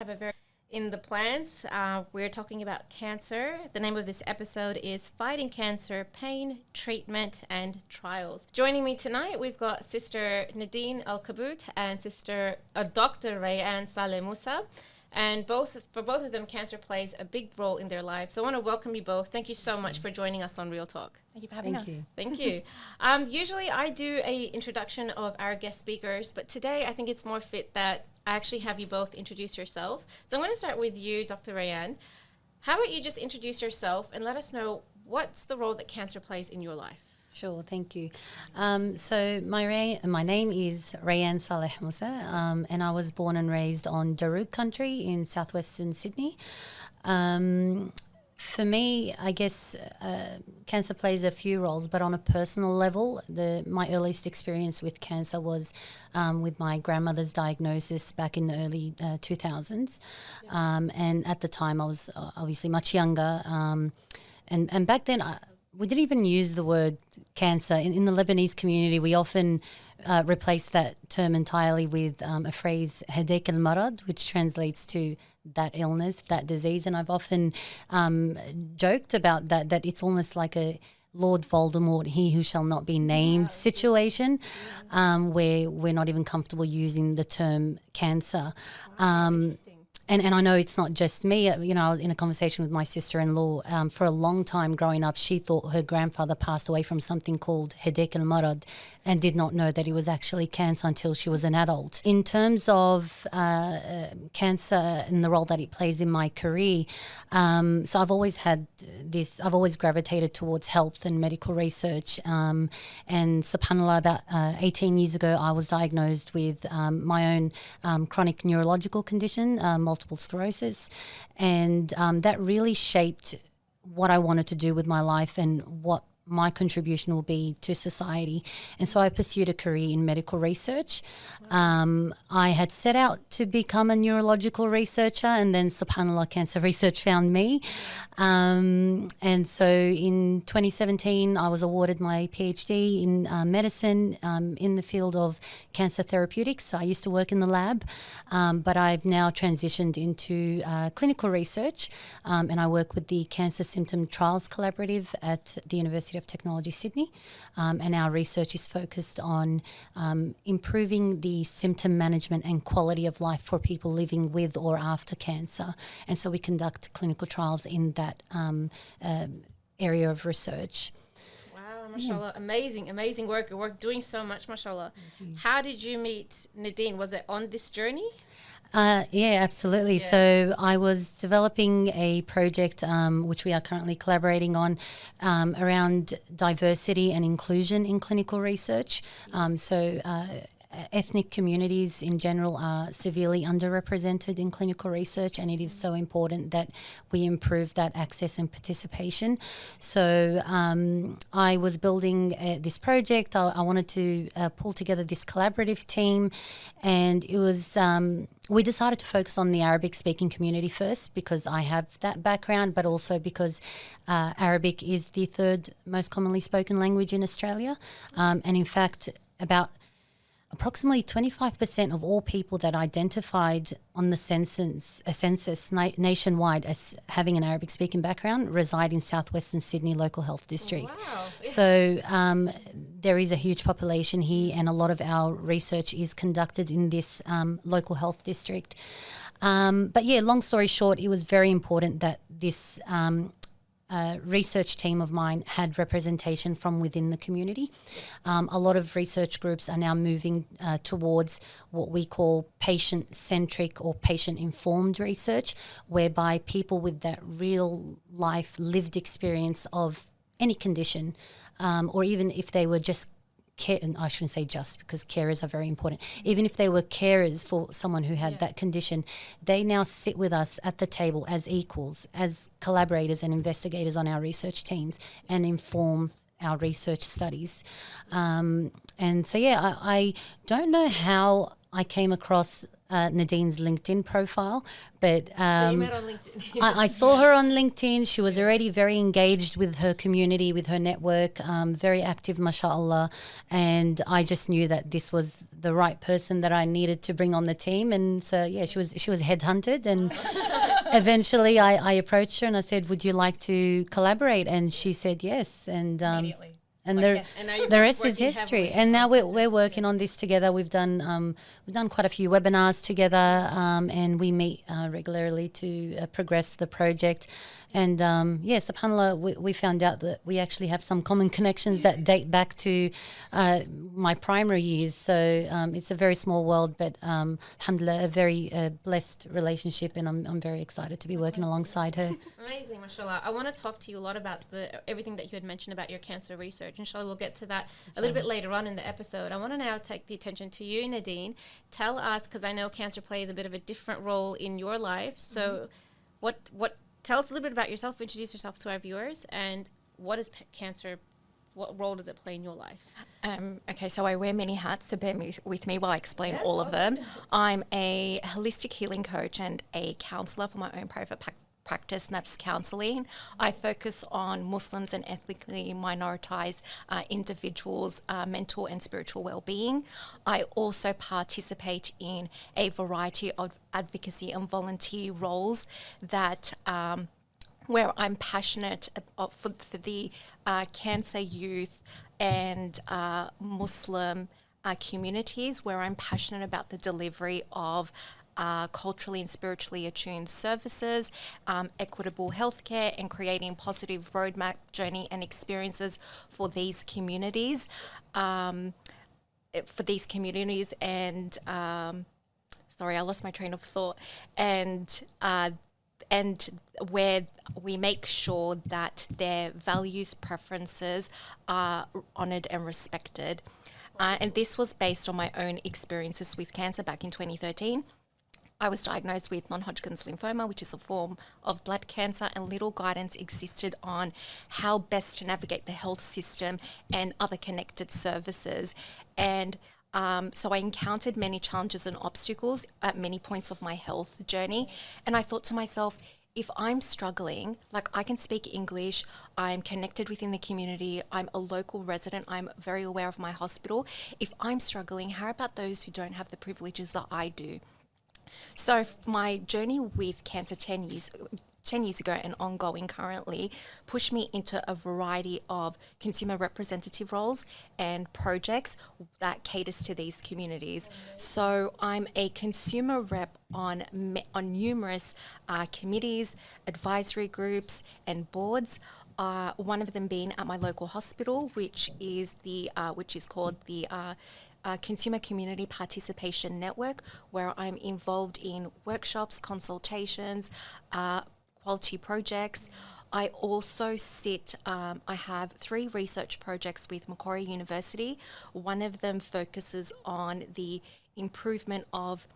Have a very in the plans. We're talking about cancer. The name of this episode is Fighting Cancer, Pain, Treatment and Trials. Joining me tonight, we've got Sr Nadine Kabbout and Dr. Rayan Moussa. And for both of them, cancer plays a big role in their lives. So I want to welcome you both. Thank you so much for joining us on Real Talk. Thank you for having us. Thank you. Usually I do a introduction of our guest speakers, but today I think it's more fit that I actually have you both introduce yourselves. So I'm going to start with you, Dr. Rayan. How about you just introduce yourself and let us know what's the role that cancer plays in your life? Sure, thank you. So my name is Rayan Moussa, and I was born and raised on Darug country in southwestern Sydney. For me, I guess cancer plays a few roles, but on a personal level, my earliest experience with cancer was with my grandmother's diagnosis back in the early 2000s. And at the time, I was obviously much younger. And back then, we didn't even use the word cancer. In the Lebanese community, we often replace that term entirely with a phrase, heartfelt marad, which translates to that illness, that disease. And I've often joked about that it's almost like a Lord Voldemort, he who shall not be named situation, where we're not even comfortable using the term cancer. And I know it's not just me. You know, I was in a conversation with my sister-in-law. For a long time growing up, she thought her grandfather passed away from something called heartfelt marad and did not know that it was actually cancer until she was an adult. In terms of cancer and the role that it plays in my career, so I've always gravitated towards health and medical research. And subhanAllah, about 18 years ago, I was diagnosed with my own chronic neurological condition, multiple sclerosis, and that really shaped what I wanted to do with my life and what my contribution will be to society. And so I pursued a career in medical research. I had set out to become a neurological researcher, and then subhanAllah, cancer research found me. And so in 2017, I was awarded my PhD in medicine in the field of cancer therapeutics. So I used to work in the lab, but I've now transitioned into clinical research, and I work with the Cancer Symptom Trials Collaborative at the University of Technology, Sydney. And our research is focused on improving the symptom management and quality of life for people living with or after cancer. And so we conduct clinical trials in that area of research. Wow, mashallah. Amazing work. You're doing so much, mashallah. How did you meet Nadine? Was it on this journey? Yeah, absolutely. Yeah. So I was developing a project which we are currently collaborating on around diversity and inclusion in clinical research. Ethnic communities in general are severely underrepresented in clinical research, and it is so important that we improve that access and participation. So I was building this project. I wanted to pull together this collaborative team, and it was we decided to focus on the Arabic-speaking community first because I have that background, but also because Arabic is the third most commonly spoken language in Australia. And in fact, approximately 25% of all people that identified on the census nationwide as having an Arabic-speaking background reside in southwestern Sydney local health district. Wow. So there is a huge population here, and a lot of our research is conducted in this local health district. But yeah, long story short, it was very important that this research team of mine had representation from within the community. A lot of research groups are now moving towards what we call patient-centric or patient-informed research, whereby people with that real life lived experience of any condition, or even if they were just and I shouldn't say just, because carers are very important. Even if they were carers for someone who had that condition, they now sit with us at the table as equals, as collaborators and investigators on our research teams, and inform our research studies. And so, I don't know how I came across Nadine's LinkedIn profile, but So you met on LinkedIn. I saw her on LinkedIn. She was already very engaged with her community, with her network, very active, mashallah. And I just knew that this was the right person that I needed to bring on the team. And so, yeah, she was headhunted, and eventually I approached her and I said, would you like to collaborate? And she said yes. And Immediately. and Like, the rest is history. And now we're working on this together. We've done quite a few webinars together, and we meet regularly to progress the project. And yes, subhanAllah, we found out that we actually have some common connections that date back to my primary years. So it's a very small world, but alhamdulillah, a very blessed relationship, and I'm very excited to be working alongside her. Amazing, mashallah. I want to talk to you a lot about everything that you had mentioned about your cancer research. Inshallah, we'll get to that a little bit later on in the episode. I want to now take the attention to you, Nadine. Tell us, because I know cancer plays a bit of a different role in your life. So tell us a little bit about yourself, introduce yourself to our viewers, and what is cancer, what role does it play in your life? Okay, so I wear many hats, so bear with me while I explain all of them. I'm a holistic healing coach and a counsellor for my own private practice, Nafs Counselling. I focus on Muslims and ethnically minoritized individuals' mental and spiritual well-being. I also participate in a variety of advocacy and volunteer roles that where I'm passionate for the cancer youth and Muslim communities, where I'm passionate about the delivery of culturally and spiritually attuned services, equitable healthcare, and creating positive roadmap, journey, and experiences for these communities. And sorry, I lost my train of thought. And where we make sure that their values, preferences are honoured and respected. And this was based on my own experiences with cancer back in 2013. I was diagnosed with non-Hodgkin's lymphoma, which is a form of blood cancer, and little guidance existed on how best to navigate the health system and other connected services. And so I encountered many challenges and obstacles at many points of my health journey. And I thought to myself, if I'm struggling, like I can speak English, I'm connected within the community, I'm a local resident, I'm very aware of my hospital. If I'm struggling, how about those who don't have the privileges that I do? So my journey with cancer 10 years ago and ongoing currently pushed me into a variety of consumer representative roles and projects that caters to these communities. So I'm a consumer rep on numerous committees, advisory groups and boards. One of them being at my local hospital, which is called the Consumer Community Participation Network, where I'm involved in workshops, consultations, quality projects. I also I have 3 research projects with Macquarie University. One of them focuses on the improvement of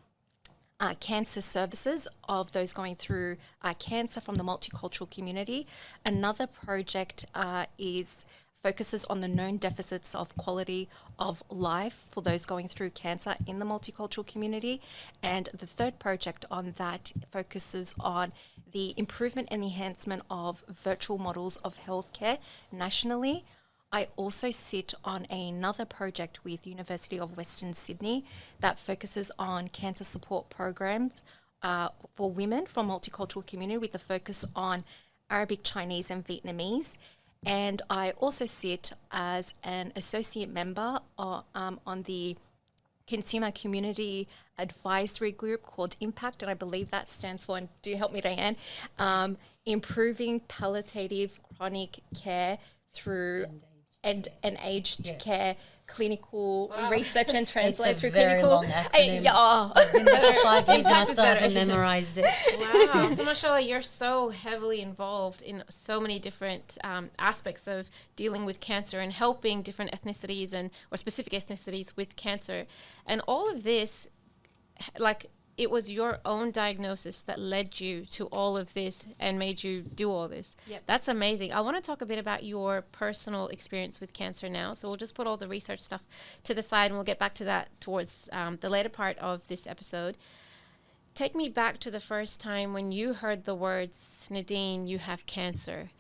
cancer services of those going through cancer from the multicultural community. Another project focuses on the known deficits of quality of life for those going through cancer in the multicultural community. And the third project on that focuses on the improvement and enhancement of virtual models of healthcare nationally. I also sit on another project with University of Western Sydney that focuses on cancer support programs for women from multicultural community with a focus on Arabic, Chinese and Vietnamese. And I also sit as an associate member on the Consumer Community Advisory Group called Impact, and I believe that stands for, and do help me, Rayan, Improving Palliative Chronic Care through and aged care, clinical research and translate through clinical. It's a very long acronym. I've been there for 5 years and I still haven't memorized it. Wow. So mashallah, you're so heavily involved in so many different aspects of dealing with cancer and helping different ethnicities or specific ethnicities with cancer. And all of this, like, it was your own diagnosis that led you to all of this and made you do all this. Yep. That's amazing. I want to talk a bit about your personal experience with cancer now. So we'll just put all the research stuff to the side and we'll get back to that towards the later part of this episode. take me back to the first time when you heard the words, Nadine, you have cancer.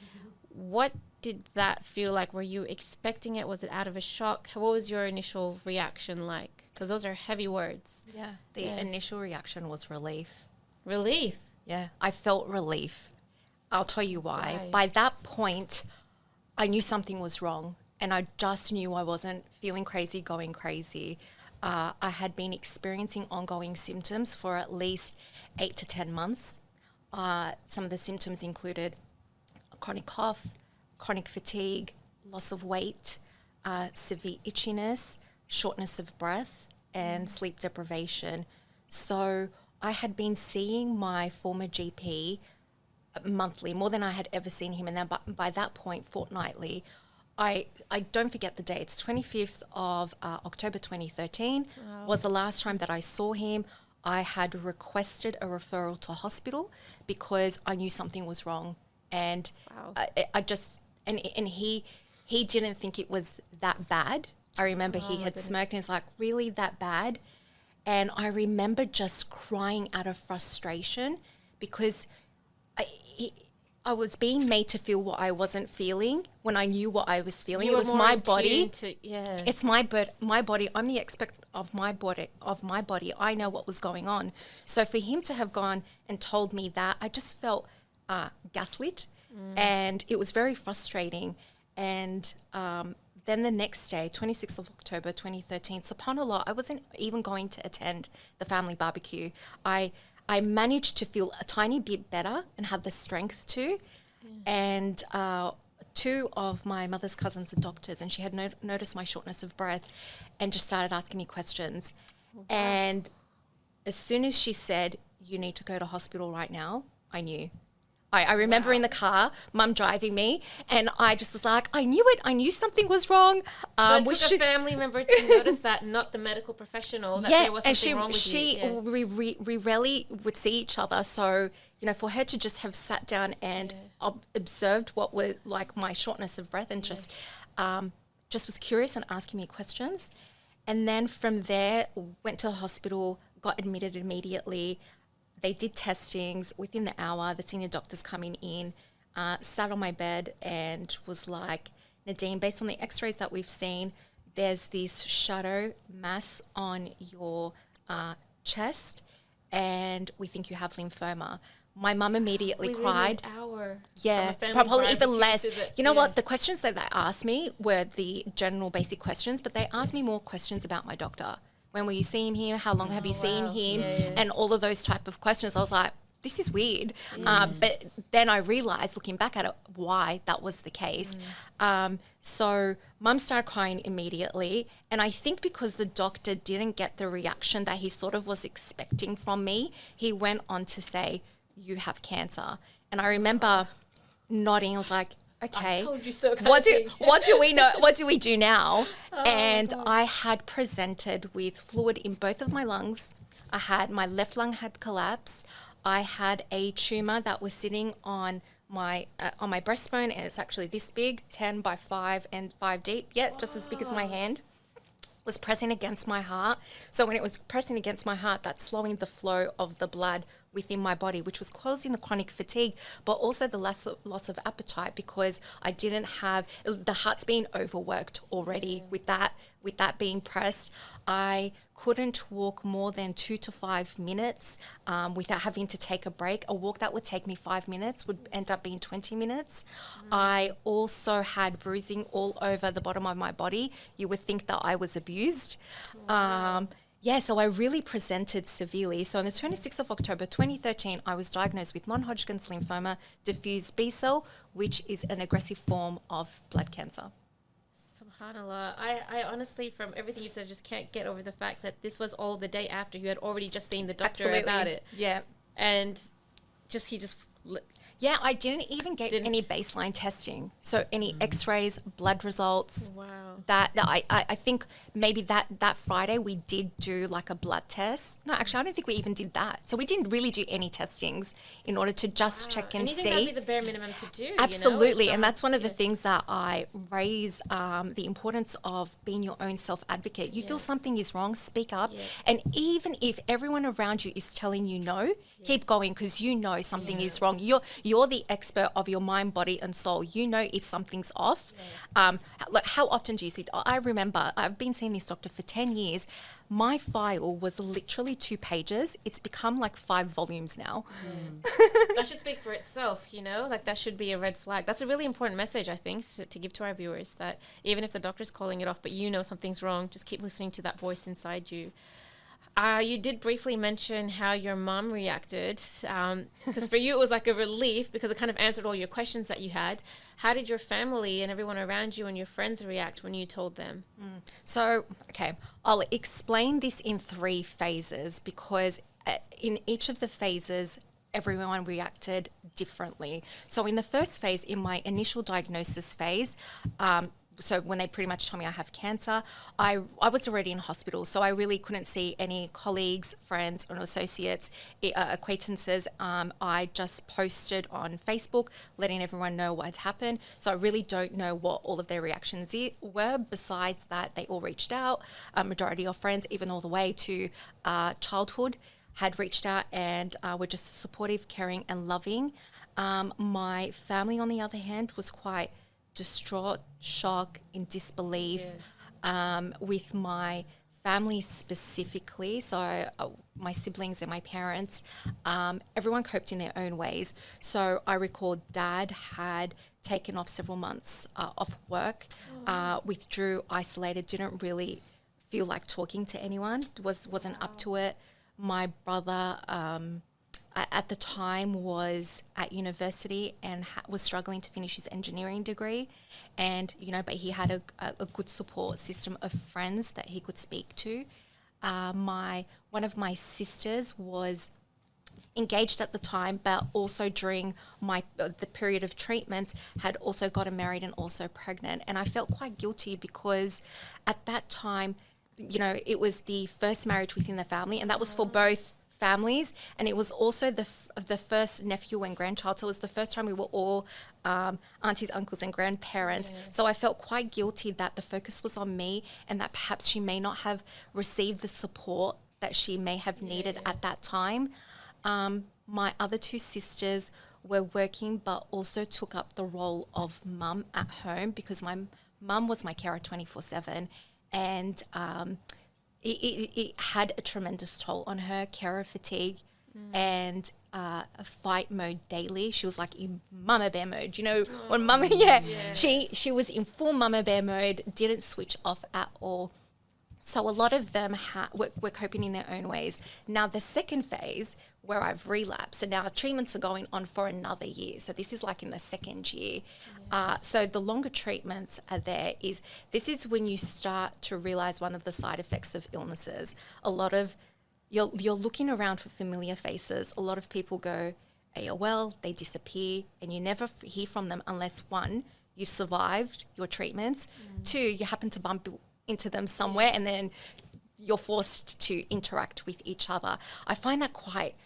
What did that feel like? Were you expecting it? Was it out of a shock? What was your initial reaction like? Because those are heavy words. Yeah, the initial reaction was relief. Relief? Yeah, I felt relief. I'll tell you why. By that point, I knew something was wrong, and I just knew I wasn't feeling crazy, going crazy. I had been experiencing ongoing symptoms for at least 8 to 10 months. Some of the symptoms included chronic cough, chronic fatigue, loss of weight, severe itchiness, shortness of breath, and sleep deprivation. So I had been seeing my former GP monthly, more than I had ever seen him, and then by that point, fortnightly. I don't forget the date. It's 25th of October 2013 was the last time that I saw him. I had requested a referral to hospital because I knew something was wrong, and I just and he didn't think it was that bad. I remember he had smirked and he's like, "Really, that bad?" And I remember just crying out of frustration because I was being made to feel what I wasn't feeling when I knew what I was feeling. It was my body. It's my body. I'm the expert of my body. I know what was going on. So for him to have gone and told me that, I just felt gaslit, and it was very frustrating. And then the next day, 26th of October 2013, subhanAllah, I wasn't even going to attend the family barbecue. I managed to feel a tiny bit better and had the strength to. And two of my mother's cousins are doctors, and she had noticed my shortness of breath and just started asking me questions. And as soon as she said, "You need to go to hospital right now," I knew. I remember in the car, Mum driving me, and I just was like, I knew it. I knew something was wrong. So it took a family member to notice that, not the medical professional, that there was something wrong with you. We rarely would see each other. So, for her to just have sat down and observed what was like my shortness of breath and just was curious and asking me questions. And then from there, went to the hospital, got admitted immediately. They did testings within the hour. The senior doctor's coming in, sat on my bed and was like, "Nadine, based on the x-rays that we've seen, there's this shadow mass on your chest, and we think you have lymphoma." My mum immediately cried. Within an hour. Yeah, probably even less. You know what? The questions that they asked me were the general basic questions, but they asked me more questions about my doctor. When were you seeing him? How long have you seen him? And all of those type of questions. I was like, this is weird. But then I realised, looking back at it, why that was the case. So Mum started crying immediately. And I think because the doctor didn't get the reaction that he sort of was expecting from me, he went on to say, "You have cancer." And I remember nodding. I was like, okay, I told you so. What do we know? What do we do now? And I had presented with fluid in both of my lungs. My left lung had collapsed. I had a tumor that was sitting on my breastbone, and it's actually this big, 10 by 5 and 5 deep. Yeah, just as big as my hand. Was pressing against my heart. So when it was pressing against my heart, that's slowing the flow of the blood within my body, which was causing the chronic fatigue, but also the loss of appetite, because I didn't have, the heart's being overworked already with that being pressed. I couldn't walk more than 2 to 5 minutes without having to take a break. A walk that would take me 5 minutes would end up being 20 minutes. I also had bruising all over the bottom of my body. You would think that I was abused. So I really presented severely. So on the 26th of October 2013, I was diagnosed with non-Hodgkin's lymphoma, diffuse B-cell, which is an aggressive form of blood cancer. SubhanAllah. I honestly, from everything you've said, just can't get over the fact that this was all the day after you had already just seen the doctor about it. Yeah. And he just Yeah, I didn't even get any baseline testing. So any x-rays, blood results. Wow. I think maybe that Friday we did do like a blood test. No, actually, I don't think we even did that. So we didn't really do any testings in order to just check and you think see. that'd be the bare minimum to do? Absolutely. You know? And that's one of the things that I raise, the importance of being your own self-advocate. You feel something is wrong, speak up. Yeah. And even if everyone around you is telling you no, keep going, because you know something is wrong. You're the expert of your mind, body and soul. You know if something's off. Like how often do you see? I remember I've been seeing this doctor for 10 years. My file was literally 2 pages. It's become like 5 volumes now. That should speak for itself, you know, like that should be a red flag. That's a really important message, I think, to give to our viewers, that even if the doctor's calling it off, but you know something's wrong, just keep listening to that voice inside you. You did briefly mention how your mom reacted, because for you it was like a relief because it kind of answered all your questions that you had. How did your family and everyone around you and your friends react when you told them? So, okay, I'll explain this in 3 phases, because in each of the phases, everyone reacted differently. So in the first phase, in my initial diagnosis phase, so when they pretty much told me I have cancer, I was already in hospital, so I really couldn't see any colleagues, friends or associates, acquaintances. I just posted on Facebook letting everyone know what had happened. So I really don't know what all of their reactions were. Besides that, they all reached out. A majority of friends, even all the way to childhood, had reached out and were just supportive, caring and loving. My family, on the other hand, was quite distraught, shock, in disbelief. With my family specifically, so my siblings and my parents, everyone coped in their own ways. So I recall Dad had taken off several months off work, withdrew, isolated, didn't really feel like talking to anyone, wasn't up to it. My brother at the time was at university and was struggling to finish his engineering degree, and but he had a good support system of friends that he could speak to. One of my sisters was engaged at the time, but also during the period of treatments had also gotten married and also pregnant, and I felt quite guilty because at that time, it was the first marriage within the family, and that was for both families, and it was also the first nephew and grandchild, so it was the first time we were all aunties, uncles and grandparents. So I felt quite guilty that the focus was on me and that perhaps she may not have received the support that she may have needed at that time. My other 2 sisters were working but also took up the role of mum at home, because my mum was my carer 24/7, and it had a tremendous toll on her, carer fatigue and a fight mode daily. She was like in mama bear mode, when mama, she was in full mama bear mode, didn't switch off at all. So a lot of them were coping in their own ways. Now the second phase, where I've relapsed, and now the treatments are going on for another year. So this is like in the 2nd year. So the longer treatments are there. This is when you start to realize one of the side effects of illnesses. A lot of you're looking around for familiar faces. A lot of people go AOL, they disappear, and you never hear from them unless 1, you've survived your treatments, 2, you happen to bump into them somewhere, and then you're forced to interact with each other. I find that quite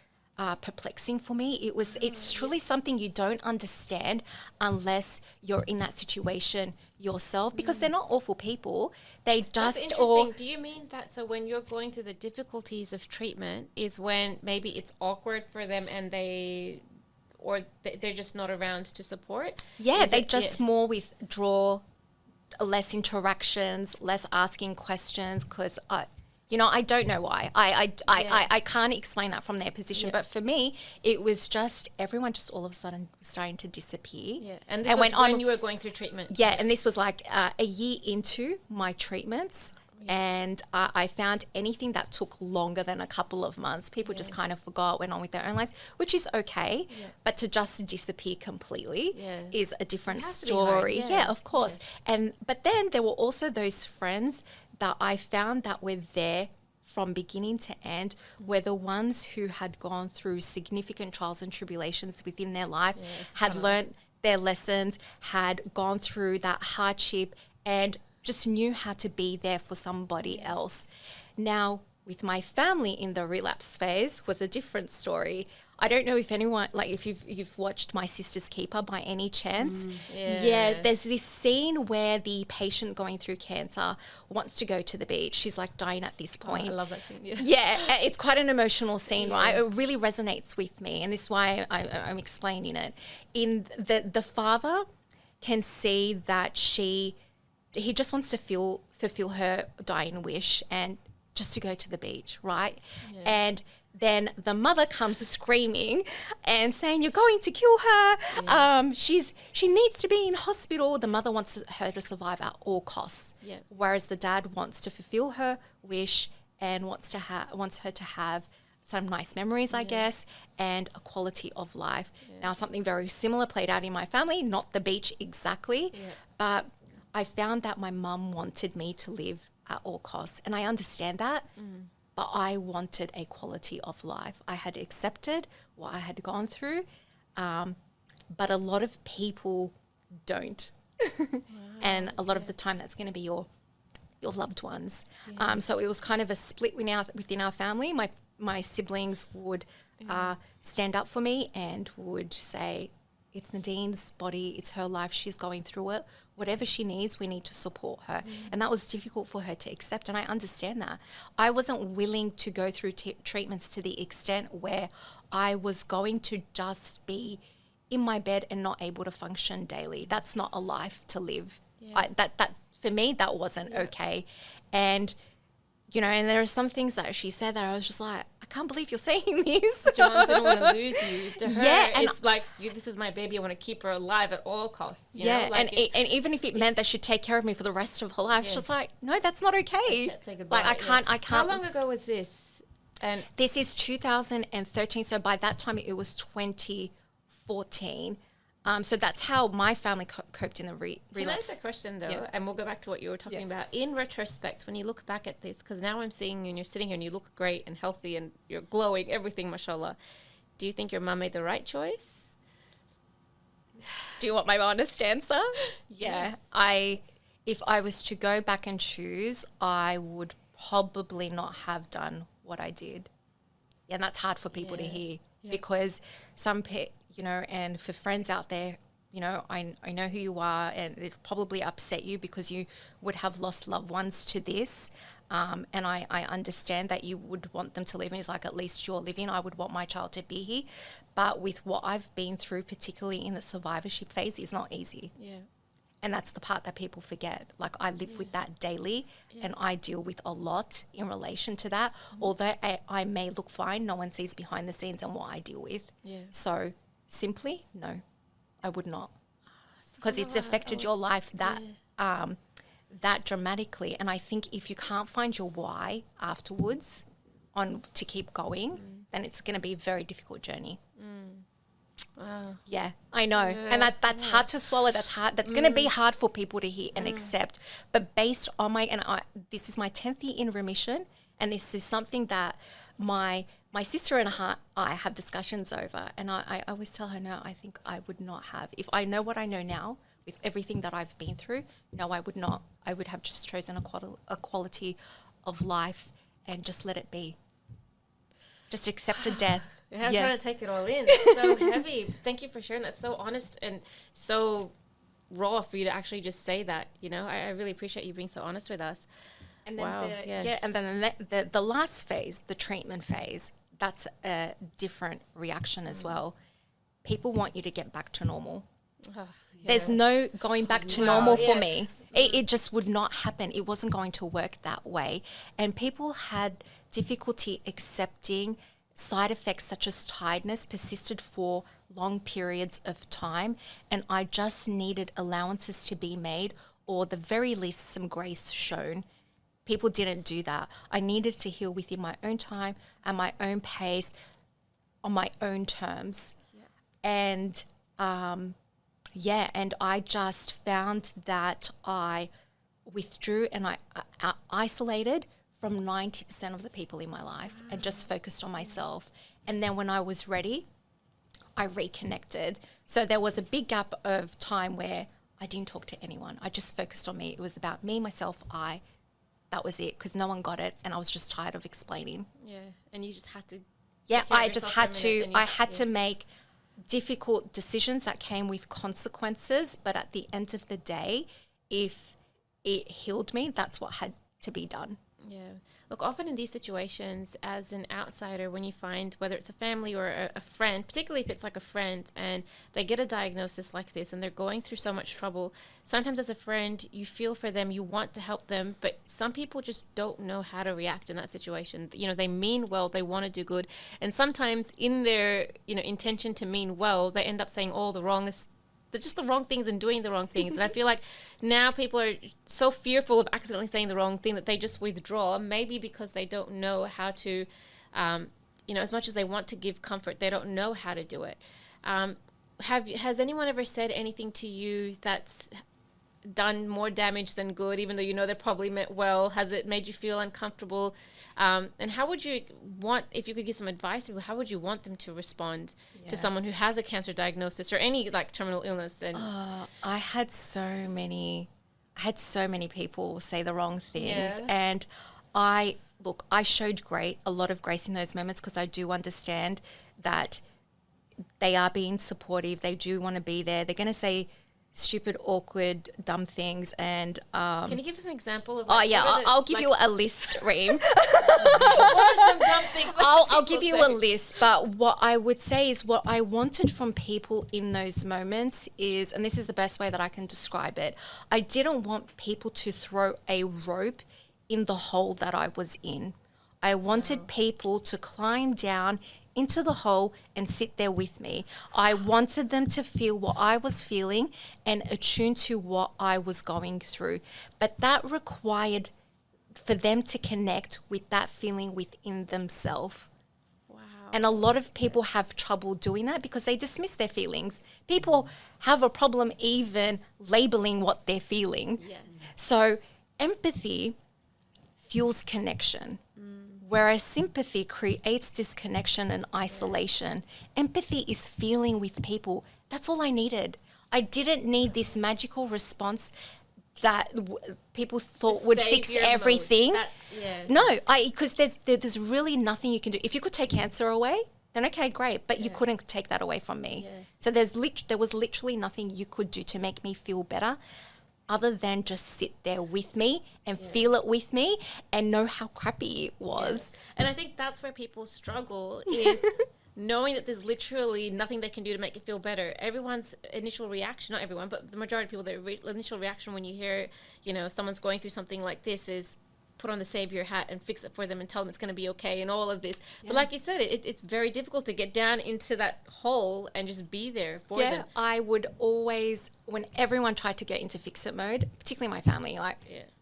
perplexing for me. It's truly something you don't understand unless you're in that situation yourself, because they're not awful people. They just That's interesting. Do you mean that so when you're going through the difficulties of treatment is when maybe it's awkward for them and they're just not around to support? Yeah, they just more withdraw, less interactions, less asking questions, because I don't know why. I can't explain that from their position. But for me, it was just everyone just all of a sudden starting to disappear. Yeah, and this was when you were going through treatment. Yeah, and this was like a year into my treatments. And I found anything that took longer than a couple of months, people just kind of forgot, went on with their own lives, which is okay. Yeah. But to just disappear completely is a different story. Yeah, of course. Yeah. But then there were also those friends that I found that were there from beginning to end were the ones who had gone through significant trials and tribulations within their life, had learnt their lessons, had gone through that hardship, and just knew how to be there for somebody else. Now, with my family in the relapse phase was a different story. I don't know if anyone, like if you've watched My Sister's Keeper by any chance. Yeah, there's this scene where the patient going through cancer wants to go to the beach. She's like dying at this point. I love that scene, Yeah, it's quite an emotional scene, right? It really resonates with me, and this is why I'm explaining it. In the father can see that he just wants to fulfill her dying wish and just to go to the beach, right? Yeah. And then the mother comes screaming and saying, "You're going to kill her. Yeah. She needs to be in hospital." The mother wants her to survive at all costs, whereas the dad wants to fulfill her wish and wants her to have some nice memories, I guess, and a quality of life. Now, something very similar played out in my family, not the beach exactly, but I found that my mum wanted me to live at all costs, and I understand that. But I wanted a quality of life. I had accepted what I had gone through, but a lot of people don't. And a lot of the time that's going to be your loved ones. So it was kind of a split within our family. My siblings would stand up for me and would say, it's Nadine's body, it's her life, she's going through it. Whatever she needs, we need to support her. And that was difficult for her to accept, and I understand that. I wasn't willing to go through treatments to the extent where I was going to just be in my bed and not able to function daily. That's not a life to live. That for me, that wasn't okay. And you know, and there are some things that she said that I was just like, I can't believe you're saying this. But your mom didn't want to lose you. To her, and it's like, this is my baby. I want to keep her alive at all costs. You know? Like and even if it meant that she'd take care of me for the rest of her life, she's like, no, that's not okay. I can't say goodbye. Like, I can't. How long ago was this? And this is 2013. So by that time, it was 2014. So that's how my family coped in the relapse. Can I ask a question, though? And we'll go back to what you were talking about. In retrospect, when you look back at this, because now I'm seeing you and you're sitting here and you look great and healthy and you're glowing, everything, mashallah. Do you think your mum made the right choice? Do you want my honest answer? Yeah. Yes. If I was to go back and choose, I would probably not have done what I did. And that's hard for people to hear because some people, you know, and for friends out there, you know, I know who you are, and it probably upset you because you would have lost loved ones to this. And I understand that you would want them to live, and it's like, at least you're living. I would want my child to be here. But with what I've been through, particularly in the survivorship phase, it's not easy. Yeah. And that's the part that people forget. Like, I live with that daily, and I deal with a lot in relation to that. Although I may look fine, no one sees behind the scenes and what I deal with. Yeah. So simply, no, I would not, because it's affected your life that dramatically. And I think if you can't find your why afterwards to keep going, then it's going to be a very difficult journey. Wow. Yeah, I know. Yeah. And that's hard to swallow. That's hard. That's going to be hard for people to hear and accept. But based on this is my 10th year in remission, and this is something that my sister and I have discussions over, and I always tell her, no, I think I would not have. If I know what I know now, with everything that I've been through, no, I would not. I would have just chosen a quality of life and just let it be. Just accepted death. I'm trying to take it all in. It's so heavy. Thank you for sharing that. So honest and so raw for you to actually just say that. You know, I really appreciate you being so honest with us. And then and then the last phase, the treatment phase, that's a different reaction as well. People want you to get back to normal. There's no going back to normal for me. It just would not happen. It wasn't going to work that way. And people had difficulty accepting side effects such as tiredness persisted for long periods of time. And I just needed allowances to be made, or the very least some grace shown. People didn't do that. I needed to heal within my own time and my own pace, on my own terms. Yes. And and I just found that I withdrew and I isolated from 90% of the people in my life and just focused on myself. And then when I was ready, I reconnected. So there was a big gap of time where I didn't talk to anyone. I just focused on me. It was about me, myself, I. That was it, because no one got it, and I was just tired of explaining. Yeah, and you just had to. Yeah, I just had to. I had to make difficult decisions that came with consequences. But at the end of the day, if it healed me, that's what had to be done. Yeah. Look, often in these situations, as an outsider, when you find, whether it's a family or a friend, particularly if it's like a friend and they get a diagnosis like this and they're going through so much trouble, sometimes as a friend, you feel for them, you want to help them, but some people just don't know how to react in that situation. You know, they mean well, they want to do good. And sometimes in their, intention to mean well, they end up saying all the wrongest, just the wrong things and doing the wrong things. And I feel like now people are so fearful of accidentally saying the wrong thing that they just withdraw, maybe because they don't know how to, as much as they want to give comfort, they don't know how to do it. Has anyone ever said anything to you that's done more damage than good, even though you know they probably meant well? Has it made you feel uncomfortable? And how would you want, if you could give some advice, how would you want them to respond to someone who has a cancer diagnosis or any like terminal illness? And I had so many people say the wrong things, and I showed a lot of grace in those moments, because I do understand that they are being supportive. They do want to be there. They're going to say stupid, awkward, dumb things. And can you give us an example of? I'll give you a list, Reem. What are some dumb things? I'll give you a list. But what I would say is, what I wanted from people in those moments is, and this is the best way that I can describe it, I didn't want people to throw a rope in the hole that I was in. I wanted people to climb down into the hole and sit there with me. I wanted them to feel what I was feeling and attune to what I was going through. But that required for them to connect with that feeling within themselves. Wow. And a lot of people have trouble doing that because they dismiss their feelings. People have a problem even labeling what they're feeling. Yes. So empathy fuels connection. Whereas sympathy creates disconnection and isolation. Empathy is feeling with people. That's all I needed. I didn't need this magical response that people thought would fix everything. No, because there's really nothing you can do. If you could take cancer away, then okay, great. But you couldn't take that away from me. Yeah. So there was literally nothing you could do to make me feel better, other than just sit there with me and feel it with me and know how crappy it was. Yeah. And I think that's where people struggle, is knowing that there's literally nothing they can do to make it feel better. Everyone's initial reaction, not everyone, but the majority of people, their initial reaction when you hear, someone's going through something like this is put on the savior hat and fix it for them and tell them it's going to be okay and all of this. Yeah. But like you said, it's very difficult to get down into that hole and just be there for them. I would always, when everyone tried to get into fix-it mode, particularly my family,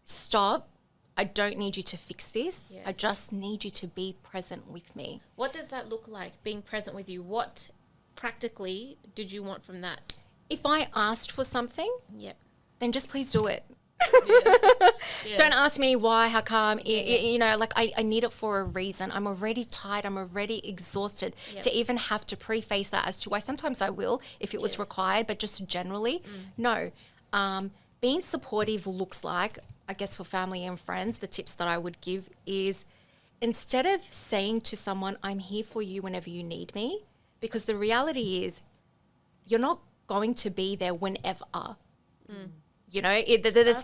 stop. I don't need you to fix this. Yeah. I just need you to be present with me. What does that look like, being present with you? What practically did you want from that? If I asked for something, then just please do it. Don't ask me why, how come, I need it for a reason. I'm already tired, I'm already exhausted to even have to preface that as to why. Sometimes I will if it was required, but just generally, no. Being supportive looks like, I guess for family and friends, the tips that I would give is, instead of saying to someone, I'm here for you whenever you need me, because the reality is you're not going to be there whenever. There's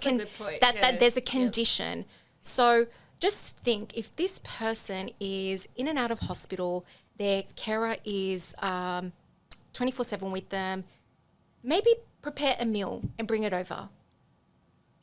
there's a condition. Yep. So just think, if this person is in and out of hospital, their carer is 24/7 with them, maybe prepare a meal and bring it over.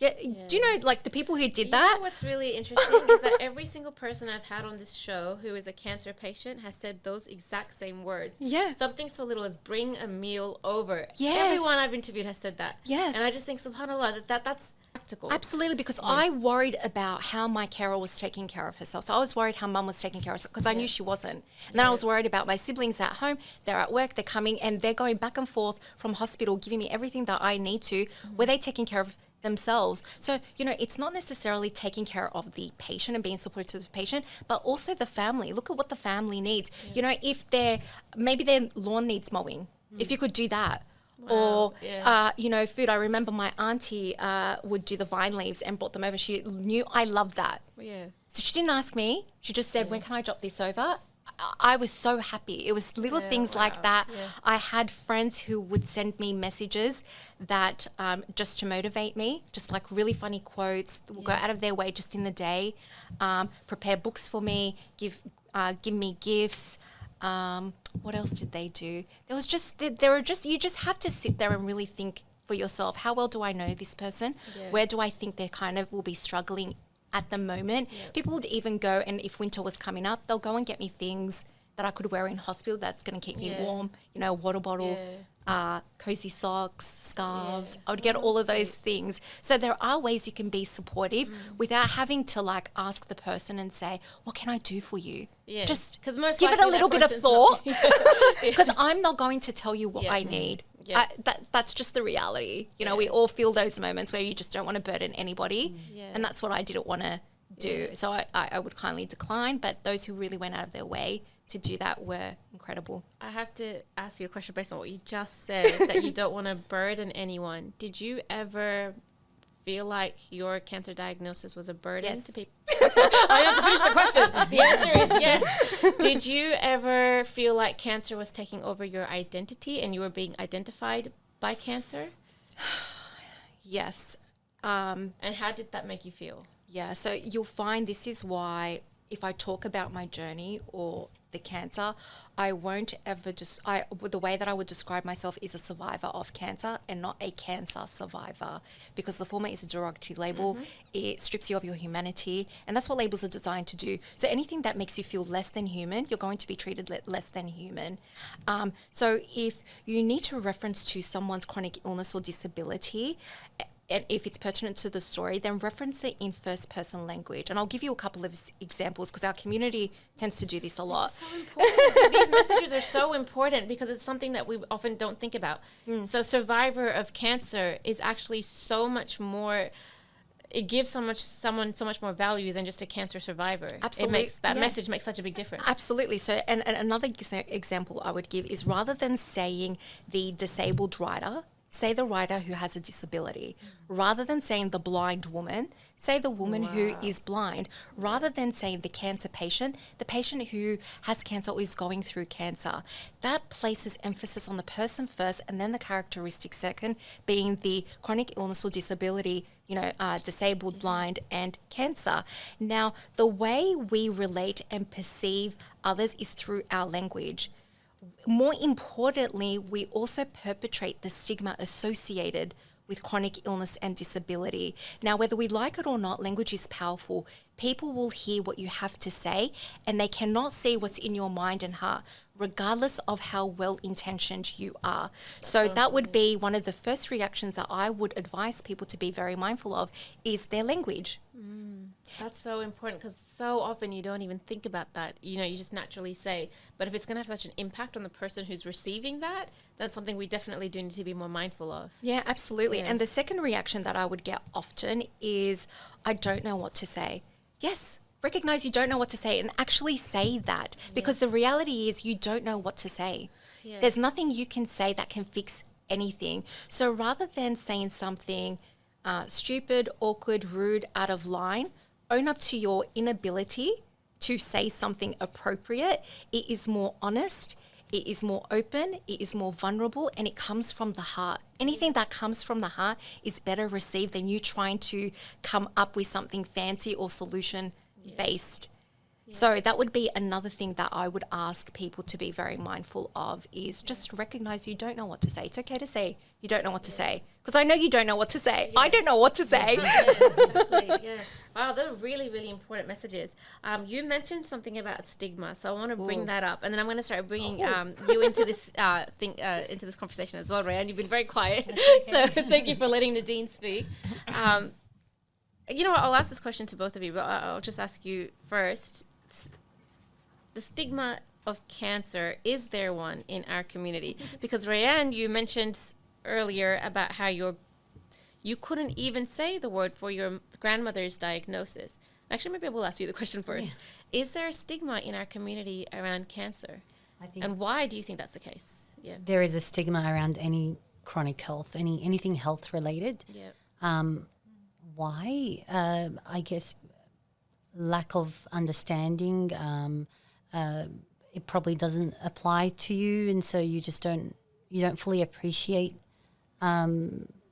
Yeah. Do you know, the people who did that? You know what's really interesting is that every single person I've had on this show who is a cancer patient has said those exact same words. Yeah. Something so little as bring a meal over. Yes. Everyone I've interviewed has said that. Yes. And I just think, subhanAllah, that's practical. Absolutely, because I worried about how my carer was taking care of herself. So I was worried how mum was taking care of herself, because I knew she wasn't. And then I was worried about my siblings at home. They're at work, they're coming, and they're going back and forth from hospital, giving me everything that I need to. Were they taking care of themselves. So, it's not necessarily taking care of the patient and being supportive to the patient, but also the family. Look at what the family needs. Yeah. If maybe their lawn needs mowing, if you could do that. Wow. Or, food. I remember my auntie would do the vine leaves and brought them over. She knew I loved that. Yeah. So she didn't ask me. She just said, when can I drop this over? I was so happy. It was little things like that. Yeah. I had friends who would send me messages that just to motivate me, just like really funny quotes, will go out of their way just in the day, prepare books for me, give me gifts. What else did they do? You just have to sit there and really think for yourself, how well do I know this person? Yeah. Where do I think they kind of will be struggling at the moment? Yep. People would even go, and if winter was coming up, they'll go and get me things that I could wear in hospital that's going to keep me warm, water bottle, cozy socks, scarves. I would get all of those things. So there are ways you can be supportive without having to ask the person and say, what can I do for you? Yeah. Just give it a little bit of thought, because I'm not going to tell you what I need. Yeah. That's just the reality. We all feel those moments where you just don't want to burden anybody. And that's what I didn't want to do. So I would kindly decline, but those who really went out of their way to do that were incredible. I have to ask you a question based on what you just said, that you don't want to burden anyone. Did you ever feel like your cancer diagnosis was a burden to people? I have to finish the question. The answer is yes. Did you ever feel like cancer was taking over your identity and you were being identified by cancer? Yes. And how did that make you feel? Yeah, so you'll find this is why if I talk about my journey or the cancer, I won't ever the way that I would describe myself is a survivor of cancer and not a cancer survivor, because the former is a derogatory label. It strips you of your humanity, and that's what labels are designed to do. So anything that makes you feel less than human, you're going to be treated less than human. So if you need to reference to someone's chronic illness or disability, and if it's pertinent to the story, then reference it in first-person language. And I'll give you a couple of examples, because our community tends to do this a lot. This is so important. These messages are so important because it's something that we often don't think about. So survivor of cancer is actually so much more, it gives someone so much more value than just a cancer survivor. Absolutely. Message makes such a big difference. Absolutely. So, and another example I would give is, rather than saying the disabled rider, say the rider who has a disability. Rather than saying the blind woman, say the woman who is blind. Rather than saying the cancer patient, the patient who has cancer or is going through cancer. That places emphasis on the person first, and then the characteristic second, being the chronic illness or disability, disabled, blind, and cancer. Now, the way we relate and perceive others is through our language. More importantly, we also perpetrate the stigma associated with chronic illness and disability. Now, whether we like it or not, language is powerful. People will hear what you have to say, and they cannot see what's in your mind and heart, regardless of how well-intentioned you are. So that would be one of the first reactions that I would advise people to be very mindful of, is their language. That's so important, because so often you don't even think about that. You just naturally say, but if it's going to have such an impact on the person who's receiving that, that's something we definitely do need to be more mindful of. Yeah, absolutely. And the second reaction that I would get often is, I don't know what to say. Yes, recognize you don't know what to say and actually say that, because the reality is you don't know what to say. Yeah. There's nothing you can say that can fix anything. So rather than saying something stupid, awkward, rude, out of line, own up to your inability to say something appropriate. It is more honest, it is more open, it is more vulnerable, and it comes from the heart. Anything that comes from the heart is better received than you trying to come up with something fancy or solution-based. So that would be another thing that I would ask people to be very mindful of, is just recognize you don't know what to say. It's okay to say you don't know what to say, because I know you don't know what to say. I don't know what to say. Exactly. Wow, they're really, really important messages. You mentioned something about stigma, so I want to bring that up, and then I'm going to start bringing you into this into this conversation as well, Rayan. You've been very quiet, so thank you for letting Nadine speak. You know what? I'll ask this question to both of you, but I'll just ask you first. The stigma of cancer, is there one in our community? Because Rayan, you mentioned earlier about how your you couldn't even say the word for your grandmother's diagnosis. Actually, maybe we'll ask you the question first. Yeah. Is there a stigma in our community around cancer? I think, and why do you think that's the case? Yeah, there is a stigma around any chronic health, anything health related. Yeah. Why? I guess lack of understanding. It probably doesn't apply to you, and so you just don't fully appreciate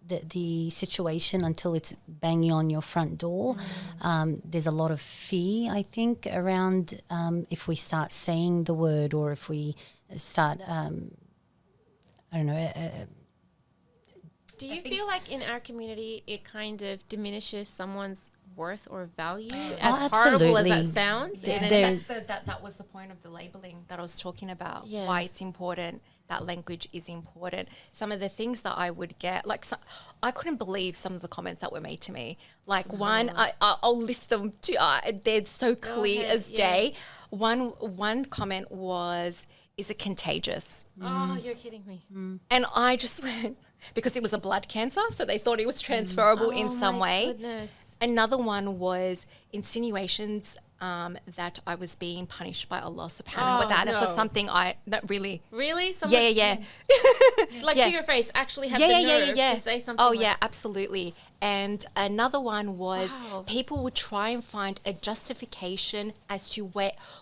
the situation until it's banging on your front door. There's a lot of fear, I think, around if we start saying the word, or if we start, I don't know. Do you feel like in our community it kind of diminishes someone's worth or value, as horrible as that sounds? That was the point of the labeling that I was talking about, why it's important. That language is important. Some of the things that I would get, I couldn't believe some of the comments that were made to me. Like one, I'll list them too. They're so clear as day. One comment was, "Is it contagious?" Oh, you're kidding me. And I just went, because it was a blood cancer, so they thought it was transferable in some way. Goodness. Another one was insinuations that I was being punished by Allah subhanahu wa ta'ala for something that really... Really? Someone, yeah. To your face, actually have the nerve to say something. Oh, yeah, absolutely. And another one was people would try and find a justification as to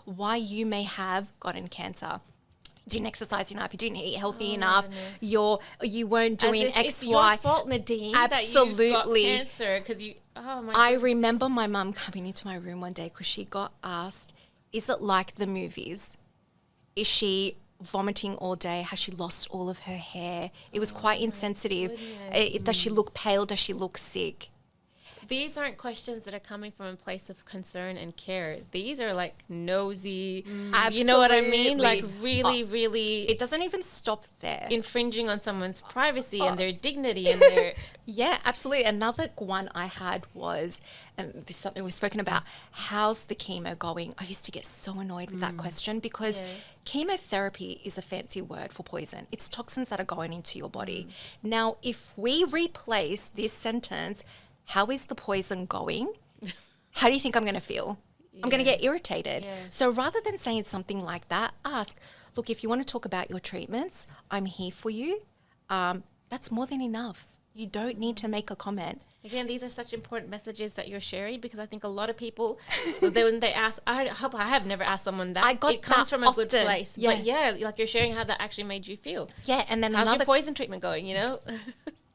why you may have gotten cancer. Didn't exercise enough, you didn't eat healthy enough, you weren't doing X, it's Y. Your fault, Nadine, absolutely. That you got cancer because you. Oh my! I remember my mum coming into my room one day because she got asked, "Is it like the movies? Is she vomiting all day? Has she lost all of her hair? It was quite insensitive. Does she look pale? Does she look sick?" These aren't questions that are coming from a place of concern and care. These are like nosy, you know what I mean? Like really... It doesn't even stop there. Infringing on someone's privacy and their dignity and their... Yeah, absolutely. Another one I had was, and this is something we've spoken about, how's the chemo going? I used to get so annoyed with that question because chemotherapy is a fancy word for poison. It's toxins that are going into your body. Now, if we replace this sentence... How is the poison going? How do you think I'm going to feel? I'm going to get irritated. Yeah. So rather than saying something like that, ask, look, if you want to talk about your treatments, I'm here for you. That's more than enough. You don't need to make a comment. Again, these are such important messages that you're sharing because I think a lot of people, when they ask, I hope I have never asked someone that. It comes from a good place. Yeah. But like you're sharing how that actually made you feel. Yeah, and then how's your poison treatment going,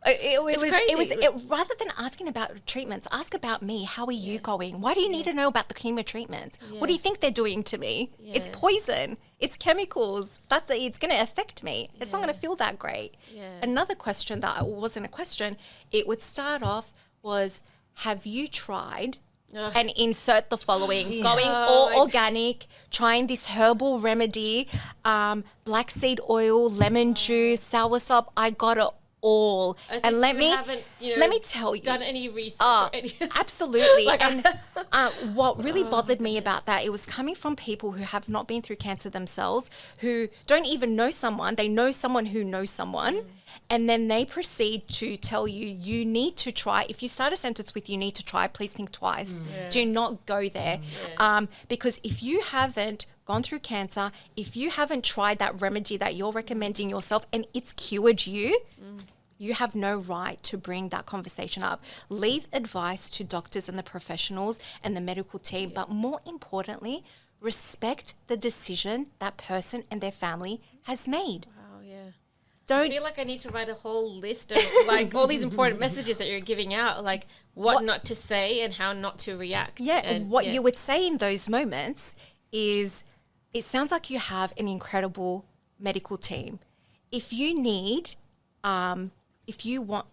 It was rather than asking about treatments, ask about me. How are you going? Why do you need to know about the chemo treatments? What do you think they're doing to me? It's poison. It's chemicals. It's going to affect me. It's not going to feel that great. Another question that wasn't a question, it would start off was, have you tried... And insert the following, going all organic, trying this herbal remedy, black seed oil, lemon juice, soursop. I got it all. And let me tell you, done any research? Absolutely. And what really bothered me about that, it was coming from people who have not been through cancer themselves, who don't even know someone. They know someone who knows someone. And then they proceed to tell you, you need to try. If you start a sentence with, you need to try, please think twice. Do not go there. Because if you haven't gone through cancer, if you haven't tried that remedy that you're recommending yourself and it's cured you, you have no right to bring that conversation up. Leave advice to doctors and the professionals and the medical team. But more importantly, respect the decision that person and their family has made. I feel like I need to write a whole list of like all these important messages that you're giving out, like what not to say and how not to react. And what you would say in those moments is, it sounds like you have an incredible medical team. If you need, if you want,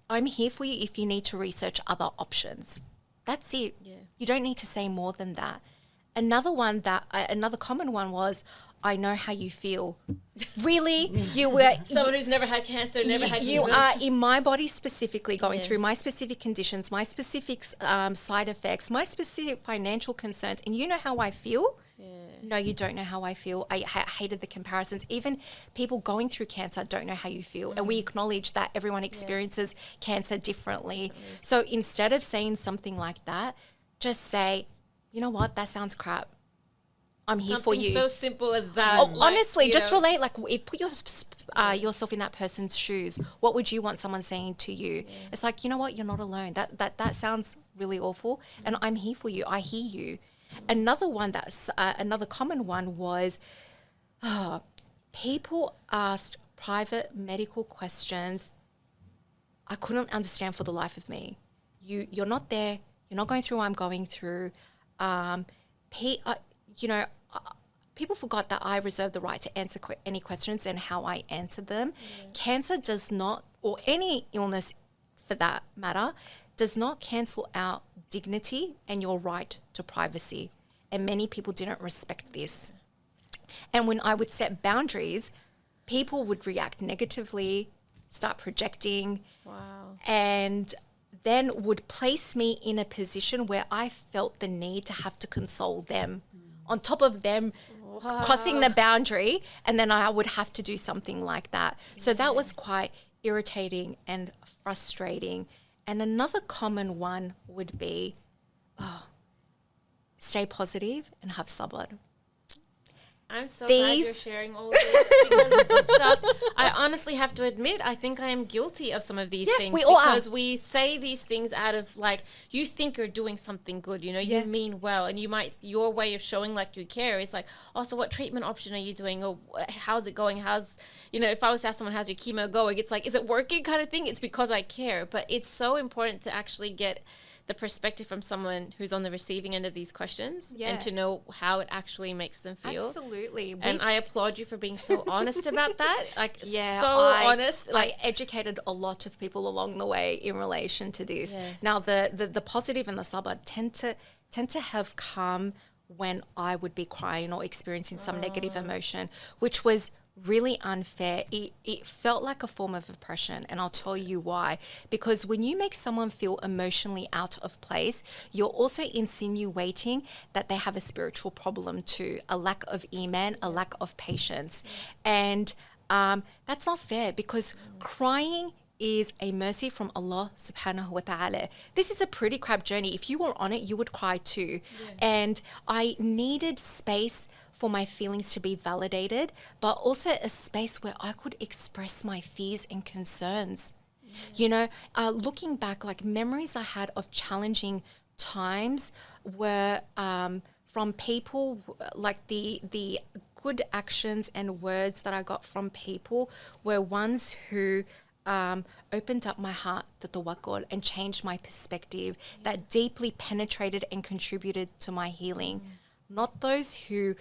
I'm here for you if you need to research other options. That's it. You don't need to say more than that. Another common one was, I know how you feel. Really? You were... Someone who's never had cancer, never had chemo. You are in my body specifically going through my specific conditions, my specific side effects, my specific financial concerns, and you know how I feel? No, you don't know how I feel. I hated the comparisons. Even people going through cancer don't know how you feel. And we acknowledge that everyone experiences cancer differently. So instead of saying something like that, just say, you know what, that sounds crap. I'm here for you. So simple as that. Oh, like, honestly, just relate. Like, put yourself in that person's shoes. What would you want someone saying to you? It's like, you know what, you're not alone. That sounds really awful, and I'm here for you. I hear you. Another one that's another common one was, people asked private medical questions. I couldn't understand for the life of me. You're not there. You're not going through what I'm going through. People forgot that I reserve the right to answer any questions and how I answer them. Cancer does not, or any illness for that matter, does not cancel out dignity and your right to privacy. And many people didn't respect this. And when I would set boundaries, people would react negatively, start projecting, and then would place me in a position where I felt the need to have to console them. On top of them crossing the boundary, and then I would have to do something like that. So that was quite irritating and frustrating. And another common one would be, stay positive and have sabr. I'm so glad you're sharing all of this, because this is stuff I honestly have to admit, I think I am guilty of some of these things, because we say these things out of like, you think you're doing something good, you mean well, and your way of showing like you care is like, so what treatment option are you doing, or how's it going, if I was to ask someone how's your chemo going, it's like, is it working kind of thing. It's because I care. But it's so important to actually get the perspective from someone who's on the receiving end of these questions and to know how it actually makes them feel. Absolutely. And I applaud you for being so honest about that. Like, honest. I educated a lot of people along the way in relation to this. Yeah. Now, the positive and the sabr tend to have come when I would be crying or experiencing some negative emotion, which was really unfair. It felt like a form of oppression, and I'll tell you why. Because when you make someone feel emotionally out of place, you're also insinuating that they have a spiritual problem too, a lack of iman, a lack of patience. And that's not fair, because crying is a mercy from Allah subhanahu wa ta'ala. This is a pretty crap journey. If you were on it, you would cry too. And I needed space for my feelings to be validated, but also a space where I could express my fears and concerns. Looking back, like memories I had of challenging times were from people, like the good actions and words that I got from people were ones who opened up my heart to tawakkul and changed my perspective, that deeply penetrated and contributed to my healing. Not those who...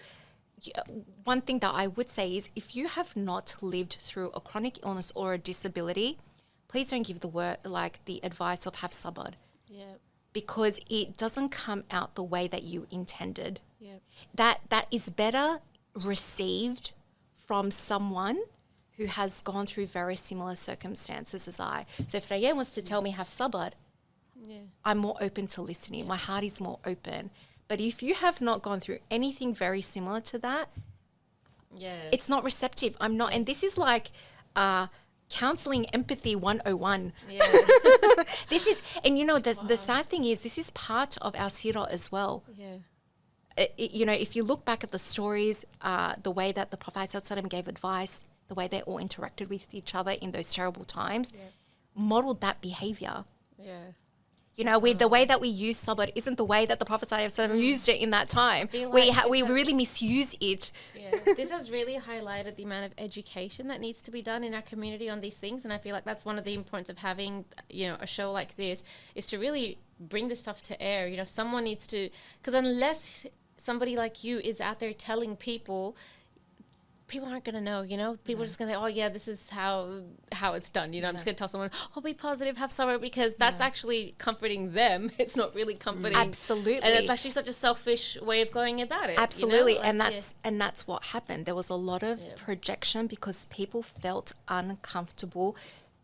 One thing that I would say is, if you have not lived through a chronic illness or a disability, please don't give the advice of have sabr. Because it doesn't come out the way that you intended. That is better received from someone who has gone through very similar circumstances as I. So if Rayan wants to tell me have sabr, I'm more open to listening. My heart is more open. But if you have not gone through anything very similar to that, it's not receptive. I'm not. And this is like counseling empathy 101. This is, and the sad thing is, this is part of our sirah as well. If you look back at the stories, the way that the Prophet ﷺ gave advice, the way they all interacted with each other in those terrible times, modeled that behavior. The way that we use sabr isn't the way that the Prophet ﷺ used it in that time. We really misuse it. This has really highlighted the amount of education that needs to be done in our community on these things, and I feel like that's one of the importance of having a show like this, is to really bring this stuff to air. Someone needs to, because unless somebody like you is out there telling people aren't going to know, people are just going to say, this is how it's done. I'm just going to tell someone, be positive, have sabr, because that's actually comforting them. It's not really comforting. Absolutely. And it's actually such a selfish way of going about it. Absolutely. And that's what happened. There was a lot of projection, because people felt uncomfortable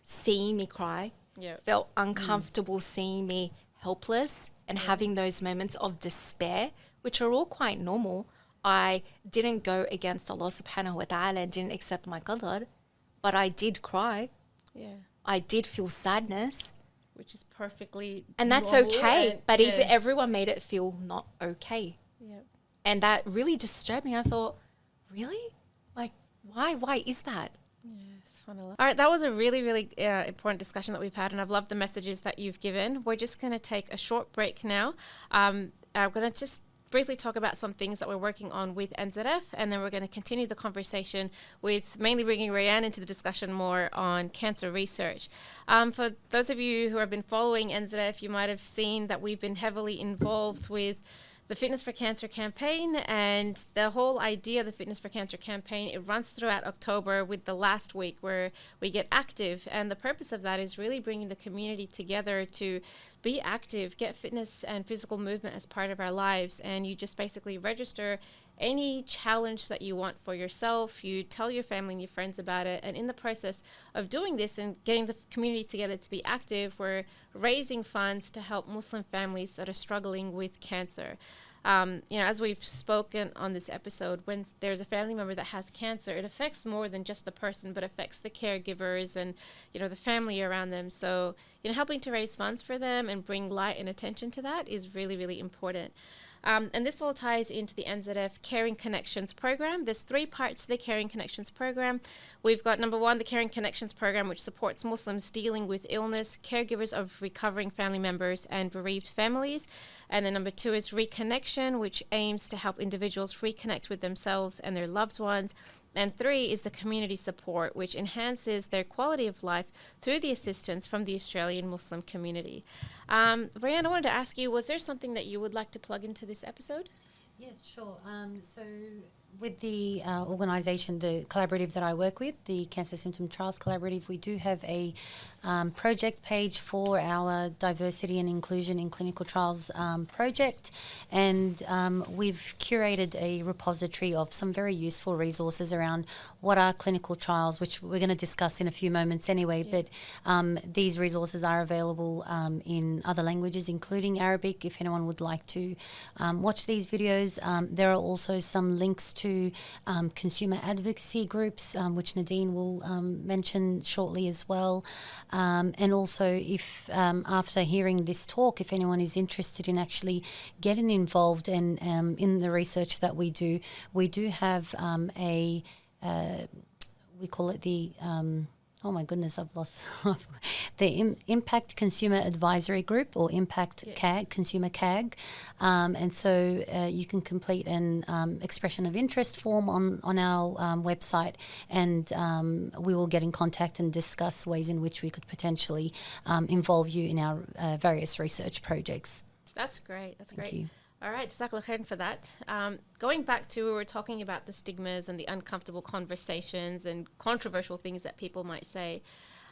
seeing me cry, felt uncomfortable seeing me helpless and having those moments of despair, which are all quite normal. I didn't go against Allah subhanahu wa ta'ala and didn't accept my qadar, but I did cry. Yeah. I did feel sadness. Which is perfectly And that's normal okay. and- But yeah. if everyone made it feel not okay. Yeah. And that really disturbed me. I thought, really? Like, why is that? It's fun a lot. All right, that was a really, really important discussion that we've had, and I've loved the messages that you've given. We're just going to take a short break now. I'm going to just briefly talk about some things that we're working on with NZF, and then we're going to continue the conversation with mainly bringing Rayan into the discussion more on cancer research. For those of you who have been following NZF, you might have seen that we've been heavily involved with the Fitness for Cancer campaign, and the whole idea of the Fitness for Cancer campaign, it runs throughout October with the last week where we get active. And the purpose of that is really bringing the community together to be active, get fitness and physical movement as part of our lives. And you just basically register any challenge that you want for yourself. You tell your family and your friends about it. And in the process of doing this and getting the community together to be active, we're raising funds to help Muslim families that are struggling with cancer. As we've spoken on this episode, when there's a family member that has cancer, it affects more than just the person, but affects the caregivers and, the family around them. So, helping to raise funds for them and bring light and attention to that is really, really important. And this all ties into the NZF Caring Connections program. There's 3 parts to the Caring Connections program. We've got number 1, the Caring Connections program, which supports Muslims dealing with illness, caregivers of recovering family members, and bereaved families. And then number 2 is Reconnection, which aims to help individuals reconnect with themselves and their loved ones. And 3 is the community support, which enhances their quality of life through the assistance from the Australian Muslim community. Rayan, I wanted to ask you, was there something that you would like to plug into this episode? Yes, sure. So with the organisation, the collaborative that I work with, the Cancer Symptom Trials Collaborative, we do have a project page for our diversity and inclusion in clinical trials project, and we've curated a repository of some very useful resources around what are clinical trials, which we're going to discuss in a few moments anyway, but these resources are available in other languages, including Arabic, if anyone would like to watch these videos. There are also some links to consumer advocacy groups, which Nadine will mention shortly as well. And also, if after hearing this talk, if anyone is interested in actually getting involved and in the research that we do have we call it the oh my goodness, I've lost the Impact Consumer Advisory Group, or Impact CAG, Consumer CAG. And so you can complete an expression of interest form on our website, and we will get in contact and discuss ways in which we could potentially involve you in our various research projects. That's great. That's great. Thank you. All right, Jazakallah khair for that. Going back to, we were talking about the stigmas and the uncomfortable conversations and controversial things that people might say.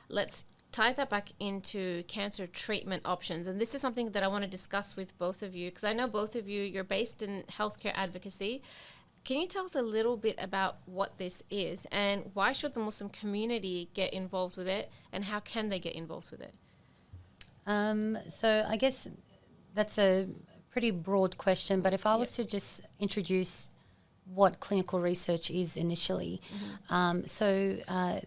Let's tie that back into cancer treatment options. And this is something that I want to discuss with both of you, because I know both of you, you're based in healthcare advocacy. Can you tell us a little bit about what this is, and why should the Muslim community get involved with it, and how can they get involved with it? So I guess that's a pretty broad question, but if I was to just introduce what clinical research is initially.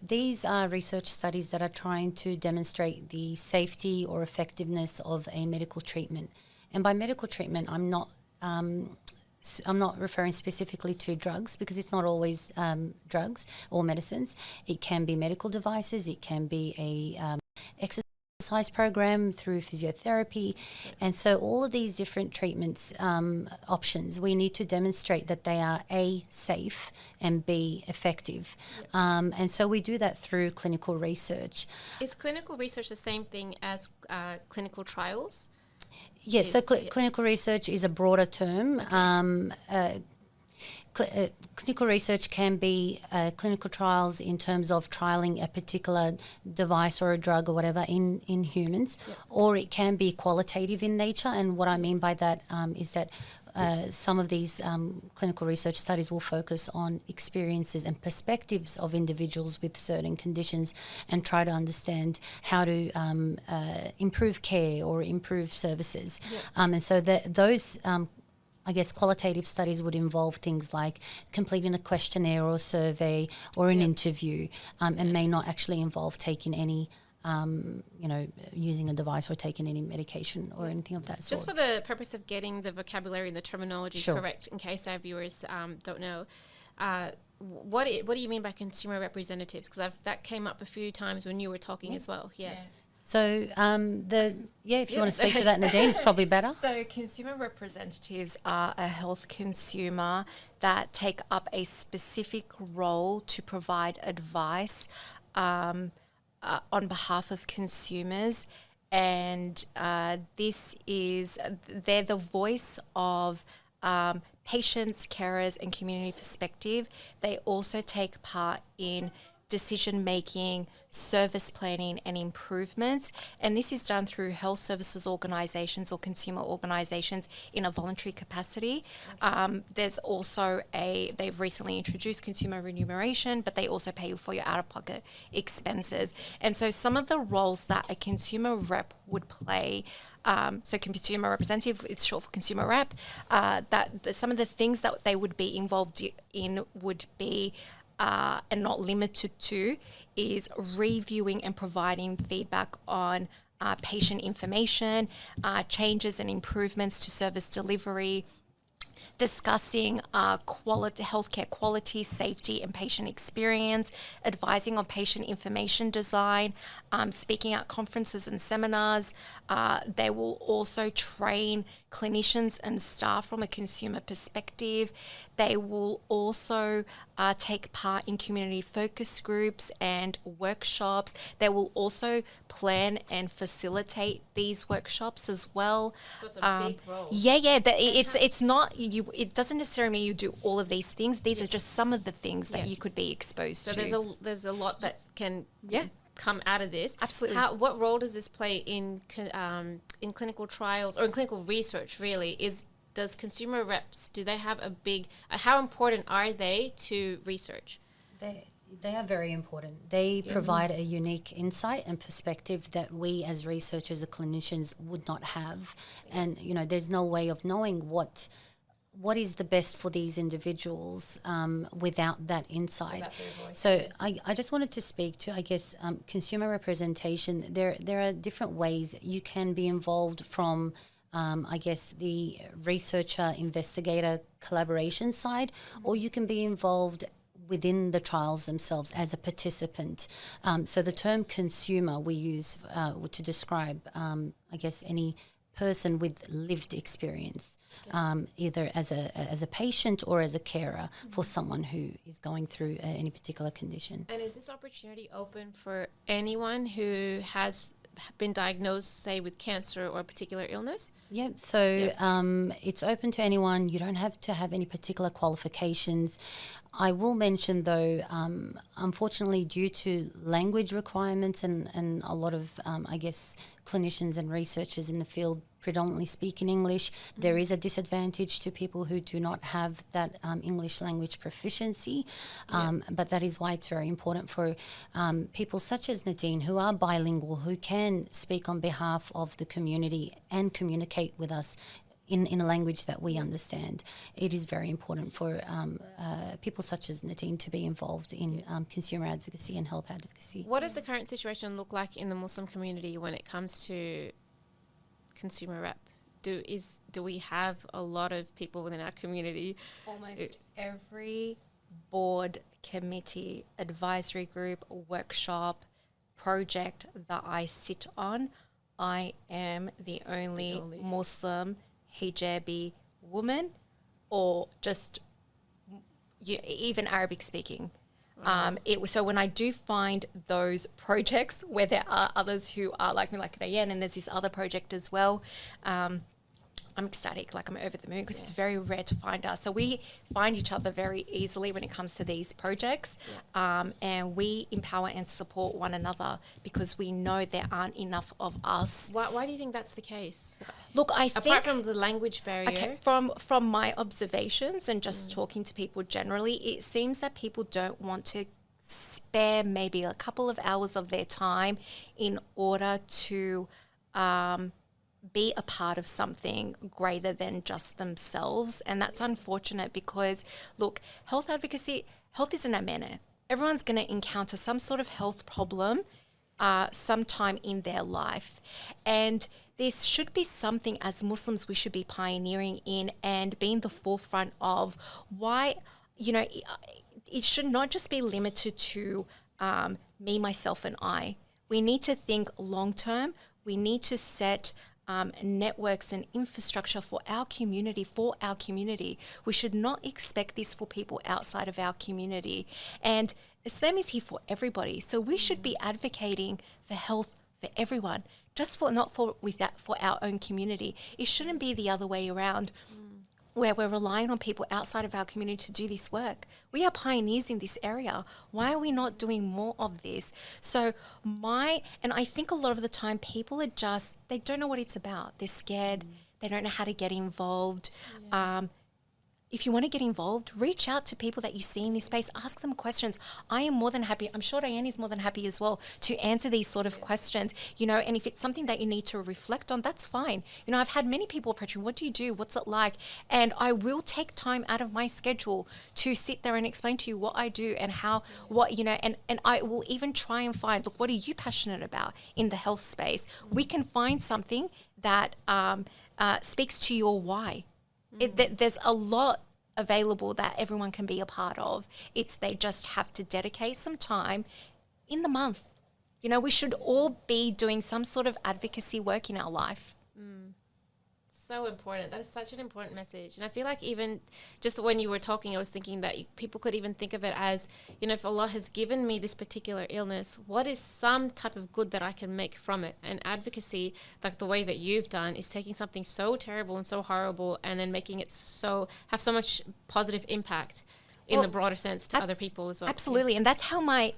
These are research studies that are trying to demonstrate the safety or effectiveness of a medical treatment. And by medical treatment, I'm not referring specifically to drugs, because it's not always drugs or medicines. It can be medical devices, it can be a exercise program through physiotherapy. And so all of these different treatments options, we need to demonstrate that they are A, safe, and B, effective. And so we do that through clinical research. Is clinical research the same thing as clinical trials? Yes, so clinical research is a broader term. Clinical research can be clinical trials in terms of trialing a particular device or a drug or whatever in humans, or it can be qualitative in nature. And what I mean by that is that some of these clinical research studies will focus on experiences and perspectives of individuals with certain conditions and try to understand how to improve care or improve services. And so those I guess qualitative studies would involve things like completing a questionnaire or survey or an interview, and may not actually involve taking any, using a device or taking any medication or anything of that sort. Just for the purpose of getting the vocabulary and the terminology Sure. correct, in case our viewers don't know, what do you mean by consumer representatives? Because that came up a few times when you were talking as well. Yeah. So if you want to speak to that, Nadine, it's probably better. So consumer representatives are a health consumer that take up a specific role to provide advice on behalf of consumers. And they're the voice of patients, carers and community perspective. They also take part in decision making, service planning and improvements, and this is done through health services organisations or consumer organisations in a voluntary capacity. There's also they've recently introduced consumer remuneration, but they also pay for your out-of-pocket expenses. And so some of the roles that a consumer rep would play, so consumer representative, it's short for consumer rep, some of the things that they would be involved in would be and not limited to, is reviewing and providing feedback on patient information, changes and improvements to service delivery, discussing healthcare quality, safety and patient experience, advising on patient information design, speaking at conferences and seminars. They will also train clinicians and staff from a consumer perspective. They will also take part in community focus groups and workshops. They will also plan and facilitate these workshops as well. That's a big role. It's not you. It doesn't necessarily mean you do all of these things. These are just some of the things that you could be exposed to. So there's a lot that can come out of this. Absolutely. What role does this play in clinical trials or in clinical research? Really, does consumer reps, do they have a big? How important are they to research? They are very important. They provide a unique insight and perspective that we as researchers or clinicians would not have. And, there's no way of knowing what is the best for these individuals without that insight. So I just wanted to speak to, I guess, consumer representation. There are different ways you can be involved from the researcher, investigator, collaboration side, or you can be involved within the trials themselves as a participant. So the term consumer we use to describe, any person with lived experience, either as a patient or as a carer for someone who is going through any particular condition. And is this opportunity open for anyone who has been diagnosed, say, with cancer or a particular illness? Yep. So it's open to anyone. You don't have to have any particular qualifications. I will mention, though, unfortunately, due to language requirements and a lot of, clinicians and researchers in the field predominantly speak in English, there is a disadvantage to people who do not have that English language proficiency. But that is why it's very important for people such as Nadine, who are bilingual, who can speak on behalf of the community and communicate with us in a language that we understand. It is very important for people such as Nadine to be involved in consumer advocacy and health advocacy. What does the current situation look like in the Muslim community when it comes to consumer rep? Do we have a lot of people within our community? Almost every board, committee, advisory group, workshop, project that I sit on, I am the only Muslim hijabi woman, or just even Arabic speaking. So when I do find those projects where there are others who are like me, like Rayan, and there's this other project as well, I'm ecstatic, like I'm over the moon, because it's very rare to find us. So we find each other very easily when it comes to these projects, and we empower and support one another because we know there aren't enough of us. Why do you think that's the case? Look, I think, apart from the language barrier, from my observations and just talking to people generally, it seems that people don't want to spare maybe a couple of hours of their time in order to be a part of something greater than just themselves. And that's unfortunate because, look, health advocacy, health isn't a manner. Everyone's going to encounter some sort of health problem sometime in their life. And this should be something as Muslims we should be pioneering in and being the forefront of. Why, it should not just be limited to me, myself, and I. We need to think long term. We need to set networks and infrastructure for our community, We should not expect this for people outside of our community. And Islam is here for everybody. So we should be advocating for health for everyone, not for our own community. It shouldn't be the other way around. Where we're relying on people outside of our community to do this work. We are pioneers in this area. Why are we not doing more of this? So and I think a lot of the time people they don't know what it's about. They're scared. They don't know how to get involved. Yeah. If you want to get involved, reach out to people that you see in this space. Ask them questions. I am more than happy. I'm sure Diane is more than happy as well to answer these sort of questions, and if it's something that you need to reflect on, that's fine. I've had many people approach me, what do you do? What's it like? And I will take time out of my schedule to sit there and explain to you what I do and and I will even try and find, look, what are you passionate about in the health space? We can find something that speaks to your why. There's a lot available that everyone can be a part of. They just have to dedicate some time in the month. We should all be doing some sort of advocacy work in our life. So important. That is such an important message. And I feel like even just when you were talking, I was thinking that people could even think of it as, if Allah has given me this particular illness, what is some type of good that I can make from it? And advocacy, like the way that you've done, is taking something so terrible and so horrible and then making it have so much positive impact in the broader sense to other people as well. Absolutely. And that's how my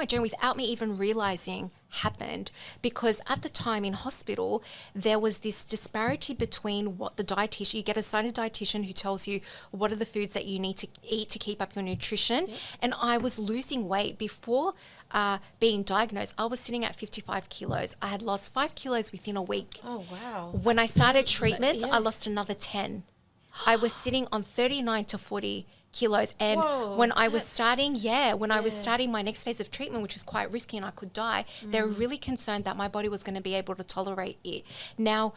journey, without me even realizing, happened. Because at the time in hospital, there was this disparity between what the dietitian, you get assigned a dietitian who tells you what are the foods that you need to eat to keep up your nutrition. Yep. And I was losing weight before being diagnosed. I was sitting at 55 kilos. I had lost 5 kilos within a week. Oh, wow. When I started treatments, I lost another 10. I was sitting on 39 to 40 kilos. And when I was starting my next phase of treatment, which was quite risky and I could die, they were really concerned that my body was going to be able to tolerate it. Now,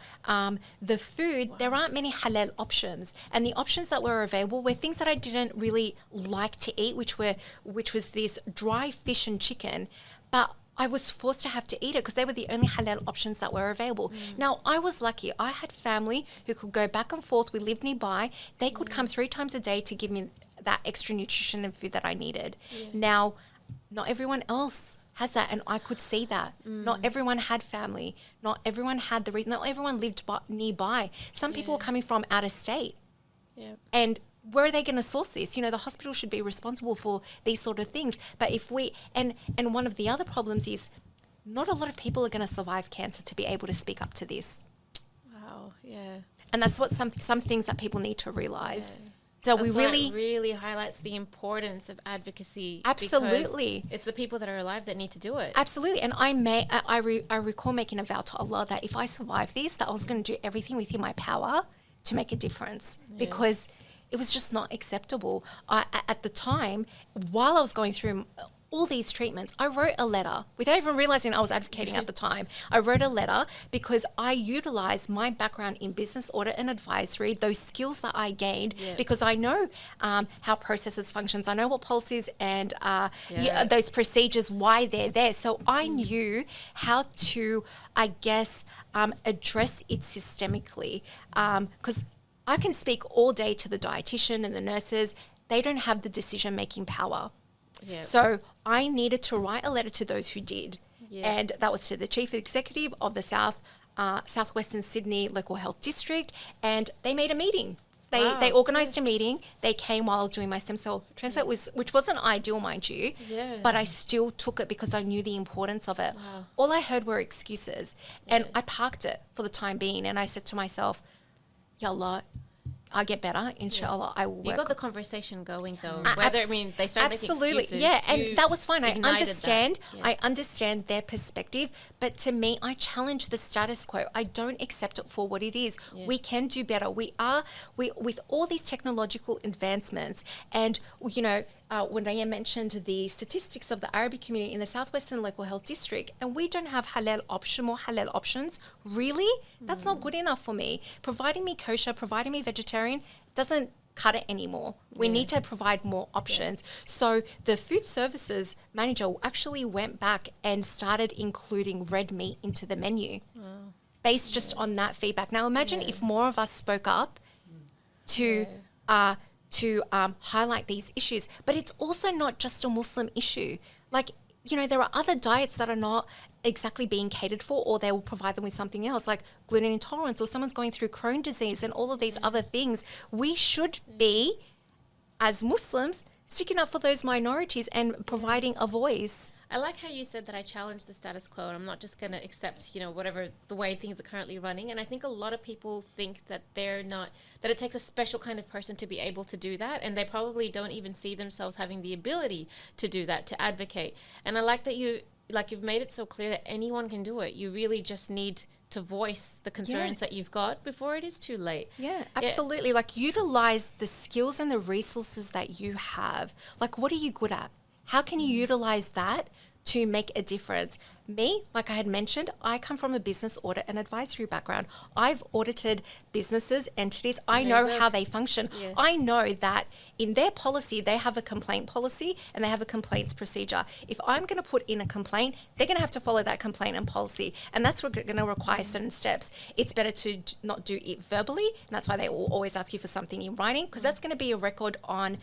the food, there aren't many halal options. And the options that were available were things that I didn't really like to eat, which was this dry fish and chicken. But I was forced to have to eat it because they were the only halal options that were available. Now, I was lucky. I had family who could go back and forth. We lived nearby. They could come 3 times a day to give me that extra nutrition and food that I needed. Yeah. Now, not everyone else has that, and I could see that. Not everyone had family. Not everyone had the reason. Not everyone lived nearby. Some people were coming from out of state. Yep. And where are they going to source this? The hospital should be responsible for these sort of things. But if and one of the other problems is not a lot of people are going to survive cancer to be able to speak up to this. Wow, yeah. And that's what some things that people need to realize. Yeah. So it really highlights the importance of advocacy. Absolutely. It's the people that are alive that need to do it. Absolutely. And I recall making a vow to Allah that if I survive this, that I was going to do everything within my power to make a difference. Yeah. Because it was just not acceptable. At the time, while I was going through all these treatments, I wrote a letter without even realizing I was advocating at the time. I wrote a letter because I utilized my background in business audit and advisory, those skills that I gained, because I know how processes functions. I know what policies and those procedures, why they're there. So I knew how to, address it systemically, because I can speak all day to the dietitian and the nurses. They don't have the decision-making power. Yep. So I needed to write a letter to those who did. Yep. And that was to the chief executive of the Southwestern Sydney Local Health District. And they made a meeting. They organised a meeting. They came while I was doing my stem cell transplant, which wasn't ideal, mind you. Yeah. But I still took it because I knew the importance of it. Wow. All I heard were excuses. And I parked it for the time being. And I said to myself, Ya Allah, I get better, inshallah, I will work. You got the conversation going though. They started absolutely, making excuses. yeah, and that was fine. I understand. Yeah. I understand their perspective, but to me, I challenge the status quo. I don't accept it for what it is. Yeah. We can do better. We with all these technological advancements, and when Rayan mentioned the statistics of the Arabic community in the Southwestern Local Health District, and we don't have more halal options, really? That's not good enough for me. Providing me kosher, providing me vegetarian doesn't cut it anymore. We need to provide more options. So the food services manager actually went back and started including red meat into the menu based just on that feedback. Now imagine if more of us spoke up to highlight these issues. But it's also not just a Muslim issue. Like, there are other diets that are not exactly being catered for, or they will provide them with something else, like gluten intolerance, or someone's going through Crohn's disease and all of these other things. We should be, as Muslims, sticking up for those minorities and providing a voice. I like how you said that I challenge the status quo and I'm not just going to accept, whatever the way things are currently running. And I think a lot of people think that that it takes a special kind of person to be able to do that. And they probably don't even see themselves having the ability to do that, to advocate. And I like that you've made it so clear that anyone can do it. You really just need to voice the concerns that you've got before it is too late. Yeah, absolutely. Like, utilize the skills and the resources that you have. Like, what are you good at? How can you utilize that to make a difference? Me, like I had mentioned, I come from a business audit and advisory background. I've audited businesses, entities. I know how they function. Yeah. I know that in their policy, they have a complaint policy and they have a complaints procedure. If I'm going to put in a complaint, they're going to have to follow that complaint and policy. And that's going to require certain steps. It's better to not do it verbally. And that's why they will always ask you for something in writing, because that's going to be a record on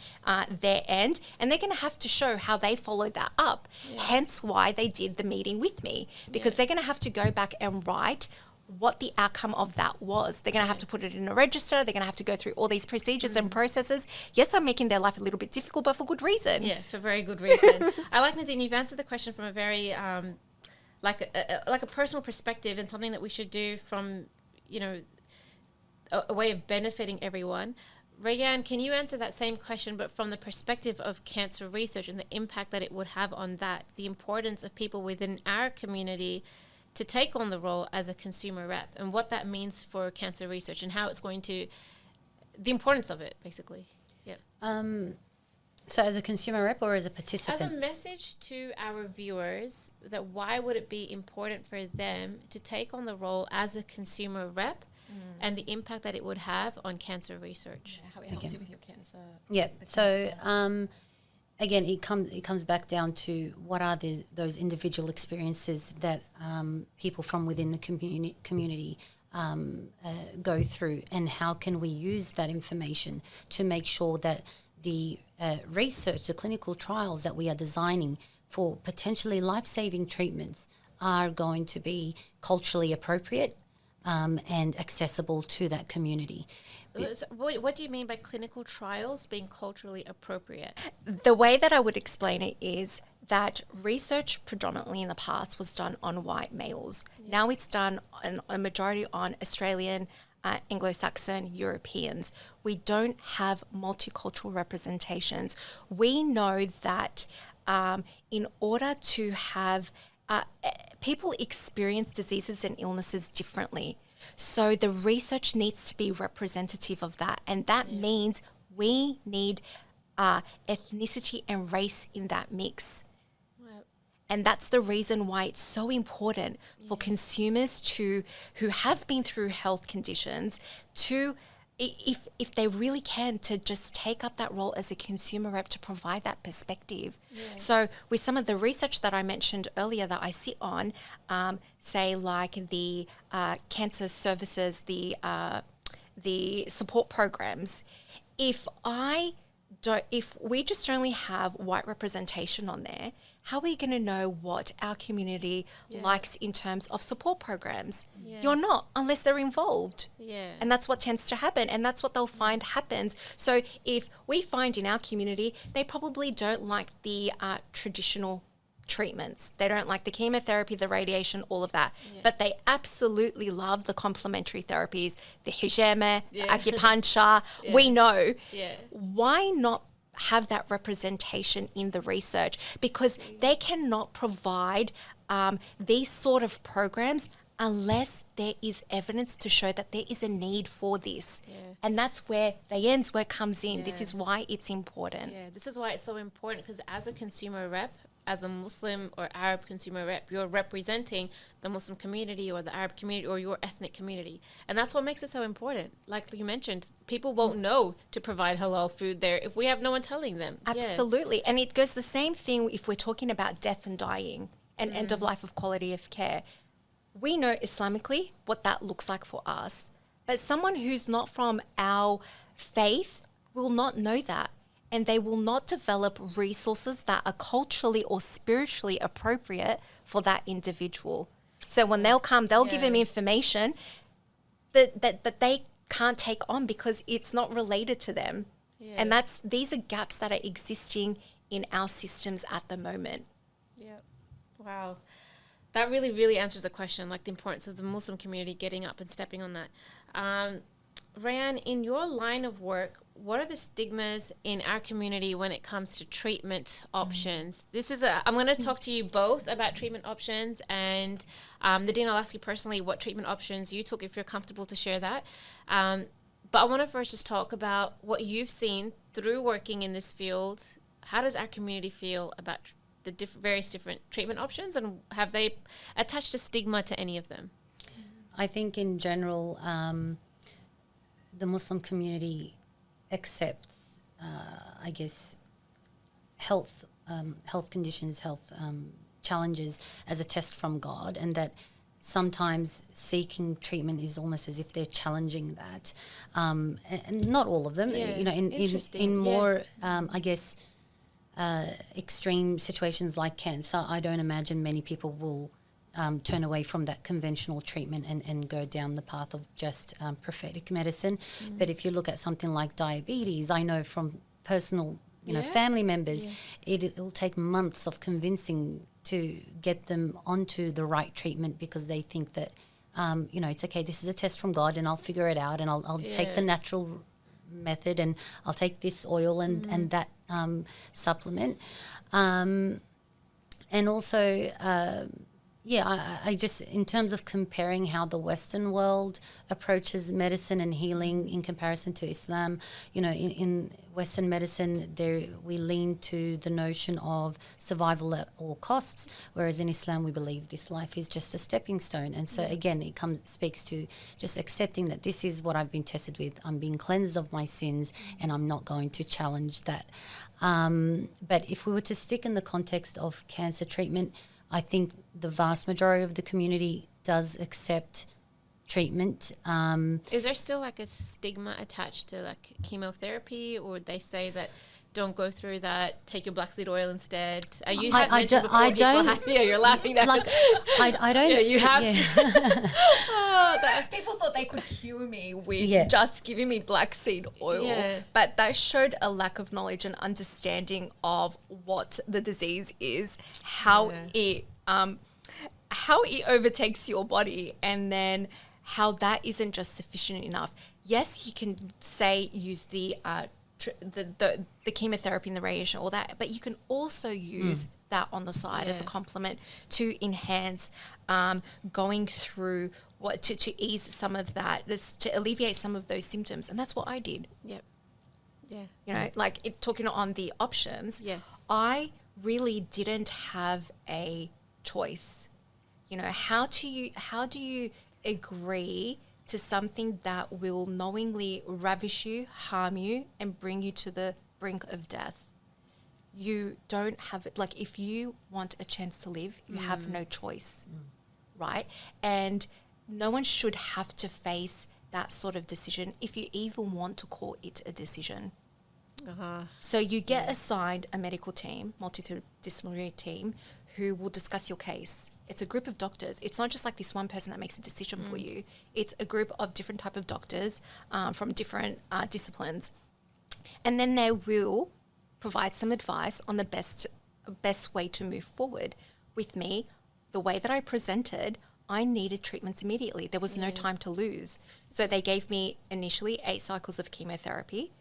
their end. And they're going to have to show how they followed that up. Yeah. Hence why they did the meeting with me, because they're going to have to go back and write what the outcome of that was. They're going to have to put it in a register. They're going to have to go through all these procedures and processes. Yes, I'm making their life a little bit difficult, but for good reason. Yeah, for very good reason. I like, Nadine, you've answered the question from a very, like a personal perspective, and something that we should do from, a way of benefiting everyone. Rayan, can you answer that same question, but from the perspective of cancer research and the impact that it would have on that, the importance of people within our community to take on the role as a consumer rep, and what that means for cancer research and how it's going to, the importance of it, basically. Yeah. So as a consumer rep or as a participant? As a message to our viewers, that why would it be important for them to take on the role as a consumer rep, and the impact that it would have on cancer research. Yeah, how it helps you with your cancer. Yeah. So again, it comes back down to what are those individual experiences that people from within the community go through, and how can we use that information to make sure that the research, the clinical trials that we are designing for potentially life-saving treatments are going to be culturally appropriate and accessible to that community. So what do you mean by clinical trials being culturally appropriate? The way that I would explain it is that research predominantly in the past was done on white males. Yeah. Now it's done a majority on Australian, Anglo-Saxon, Europeans. We don't have multicultural representations. We know that in order to have people experience diseases and illnesses differently. So the research needs to be representative of that. And that means we need ethnicity and race in that mix. Right. And that's the reason why it's so important for consumers who have been through health conditions to, if they really can, to just take up that role as a consumer rep to provide that perspective. Yeah. So with some of the research that I mentioned earlier that I sit on, say like the cancer services, the support programs, if we just only have white representation on there, how are we going to know what our community likes in terms of support programs? Yeah. You're not, unless they're involved. Yeah. And that's what tends to happen, and that's what they'll find happens. So if we find in our community, they probably don't like the traditional treatments. They don't like the chemotherapy, the radiation, all of that. Yeah. But they absolutely love the complementary therapies, the hijama, acupuncture. Yeah. We know. Yeah. Why not have that representation in the research? Because they cannot provide these sort of programs unless there is evidence to show that there is a need for this. Yeah. And that's where Rayan's work comes in. Yeah. This is why it's important. Yeah, this is why it's so important, because as a consumer rep, as a Muslim or Arab consumer rep, you're representing the Muslim community or the Arab community or your ethnic community. And that's what makes it so important. Like you mentioned, people won't know to provide halal food there if we have no one telling them. Absolutely. Yeah. And it goes the same thing if we're talking about death and dying and end of life of quality of care. We know Islamically what that looks like for us, but someone who's not from our faith will not know that, and they will not develop resources that are culturally or spiritually appropriate for that individual. So when they'll come, they'll give them information that they can't take on because it's not related to them. Yeah. And these are gaps that are existing in our systems at the moment. Yeah. Wow. That really, really answers the question, like the importance of the Muslim community getting up and stepping on that. Rayan, in your line of work, what are the stigmas in our community when it comes to treatment options? I'm going to talk to you both about treatment options, and Nadine, I'll ask you personally what treatment options you took, if you're comfortable to share that. But I want to first just talk about what you've seen through working in this field. How does our community feel about the various different treatment options, and have they attached a stigma to any of them? I think in general, the Muslim community accepts, health conditions, health challenges as a test from God, and that sometimes seeking treatment is almost as if they're challenging that. And not all of them, in more, extreme situations like cancer, I don't imagine many people will turn away from that conventional treatment and go down the path of just prophetic medicine. But if you look at something like diabetes, I know from personal family members, it'll take months of convincing to get them onto the right treatment, because they think that it's okay, this is a test from God and I'll figure it out, and I'll take the natural method, and I'll take this oil and that supplement, and also I just, in terms of comparing how the Western world approaches medicine and healing in comparison to Islam, in Western medicine we lean to the notion of survival at all costs, whereas in Islam we believe this life is just a stepping stone. And so again, it speaks to just accepting that this is what I've been tested with. I'm being cleansed of my sins, and I'm not going to challenge that. But if we were to stick in the context of cancer treatment, I think the vast majority of the community does accept treatment. Is there still like a stigma attached to like chemotherapy, or would they say that don't go through that, take your black seed oil instead? You had mentioned before, you're laughing now. Like, I don't. Yeah, you have. People thought they could cure me with just giving me black seed oil, but that showed a lack of knowledge and understanding of what the disease is, how it overtakes your body, and then how that isn't just sufficient enough. Yes, you can say use the chemotherapy and the radiation, all that, but you can also use that on the side as a complement to enhance going through to ease some of that, to alleviate some of those symptoms. And that's what I did. Yep. Yeah. Talking on the options. Yes. I really didn't have a choice. How do you agree to something that will knowingly ravish you, harm you, and bring you to the brink of death? You don't have it. Like, if you want a chance to live, you have no choice, right? And no one should have to face that sort of decision if you even want to call it a decision. So you get assigned a medical team, multidisciplinary team, who will discuss your case. It's a group of doctors. It's not just like this one person that makes a decision for you. It's a group of different type of doctors from different disciplines. And then they will provide some advice on the best best way to move forward with me. The way that I presented, I needed treatments immediately. There was no time to lose. So they gave me initially 8 cycles of chemotherapy.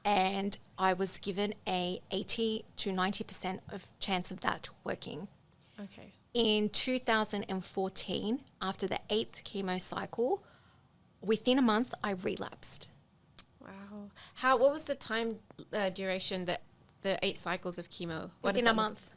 And I was given a 80 to 90% of chance of that working. Okay. In 2014, after the 8th chemo cycle, within a month, I relapsed. Wow. What was the time duration that the 8 cycles of chemo? Within a month.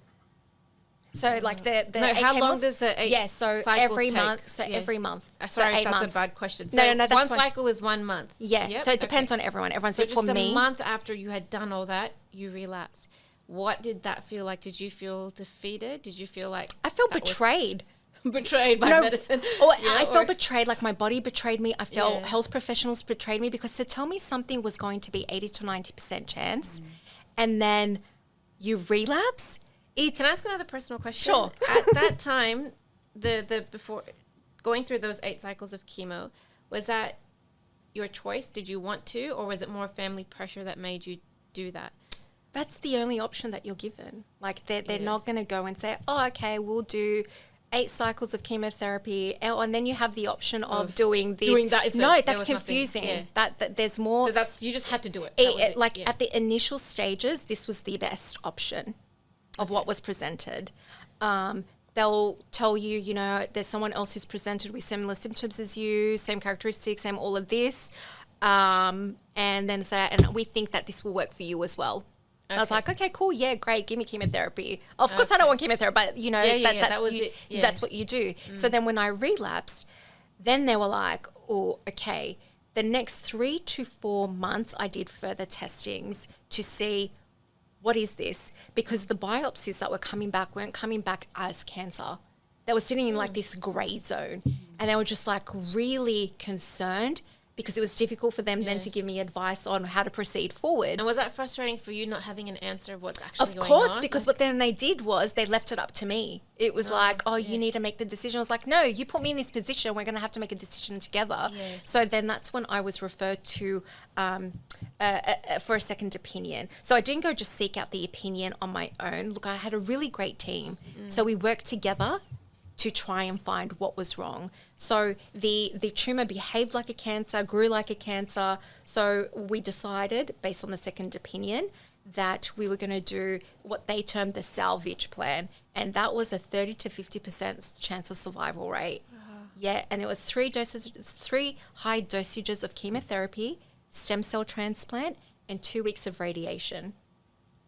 So like the no, how long does the 8 so cycles every take? month. So every month. Sorry, so 8 that's months. a bad question. So No, that's one fine. cycle is 1 month. Yeah. Yep. So it depends on everyone. Everyone's So for just me. a month after you had done all that, you relapsed. What did that feel like? Did you feel defeated? Did you feel like I felt betrayed. Betrayed by medicine? I felt betrayed, like my body betrayed me. I felt health professionals betrayed me, because to tell me something was going to be 80 to 90% chance and then you relapse. Can I ask another personal question? Sure. At that time, the before going through those 8 cycles of chemo, was that your choice? Did you want to, or was it more family pressure that made you do that? That's the only option that you're given. Like they're not going to go and say, oh, okay, we'll do 8 cycles of chemotherapy, and then you have the option of doing this. Doing that instead. No, that's confusing. Yeah. That there's more. So you just had to do it. At the initial stages, this was the best option of what was presented. They'll tell you, you know, there's someone else who's presented with similar symptoms as you, same characteristics, same all of this, and then say, and we think that this will work for you as well. Okay. I was like, okay, cool, yeah, great, give me chemotherapy. Of course, I don't want chemotherapy, but you know, that was it. Yeah. That's what you do. So then when I relapsed, then they were like, oh, okay. The next 3 to 4 months, I did further testings to see, what is this? Because the biopsies that were coming back weren't coming back as cancer. They were sitting in like this grey zone, and they were just like really concerned, because it was difficult for them then to give me advice on how to proceed forward. And was that frustrating for you, not having an answer of what's actually going on? Of course, because what then they did was they left it up to me. It was you need to make the decision. I was like, no, you put me in this position. We're going to have to make a decision together. Yeah. So then that's when I was referred to for a second opinion. So I didn't go just seek out the opinion on my own. Look, I had a really great team. So we worked together to try and find what was wrong. So the tumour behaved like a cancer, grew like a cancer. So we decided, based on the second opinion, that we were going to do what they termed the salvage plan. And that was a 30 to 50% chance of survival rate. Yeah, and it was 3 high dosages of chemotherapy, stem cell transplant, and 2 weeks of radiation.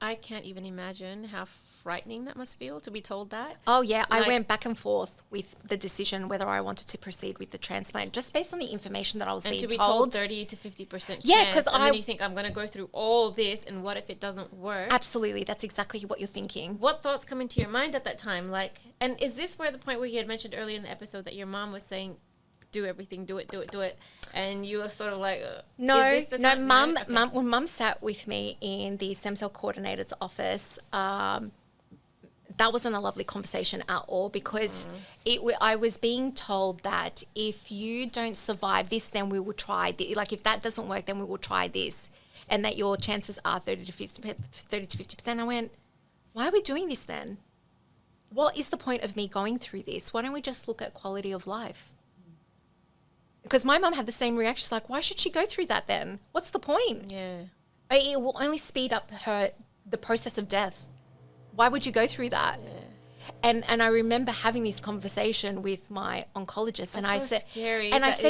I can't even imagine how frightening that must feel to be told that. Oh, yeah. I went back and forth with the decision whether I wanted to proceed with the transplant, just based on the information that I was being told. And to be told 30 to 50% chance. Yeah, because then you think, I'm going to go through all this, and what if it doesn't work? Absolutely. That's exactly what you're thinking. What thoughts come into your mind at that time? Like, and is this where the point where you had mentioned earlier in the episode that your mom was saying, do everything, do it, and you were sort of like, Mum, when Mum sat with me in the stem cell coordinator's office, that wasn't a lovely conversation at all, because I was being told that if you don't survive this, then we will try like if that doesn't work, then we will try this, and that your chances are 30 to 50%. I went, why are we doing this then? What is the point of me going through this? Why don't we just look at quality of life? Because my mum had the same reaction. She's like, why should she go through that then? What's the point? Yeah. It will only speed up the process of death. Why would you go through that? Yeah. And I remember having this conversation with my oncologist, and I said,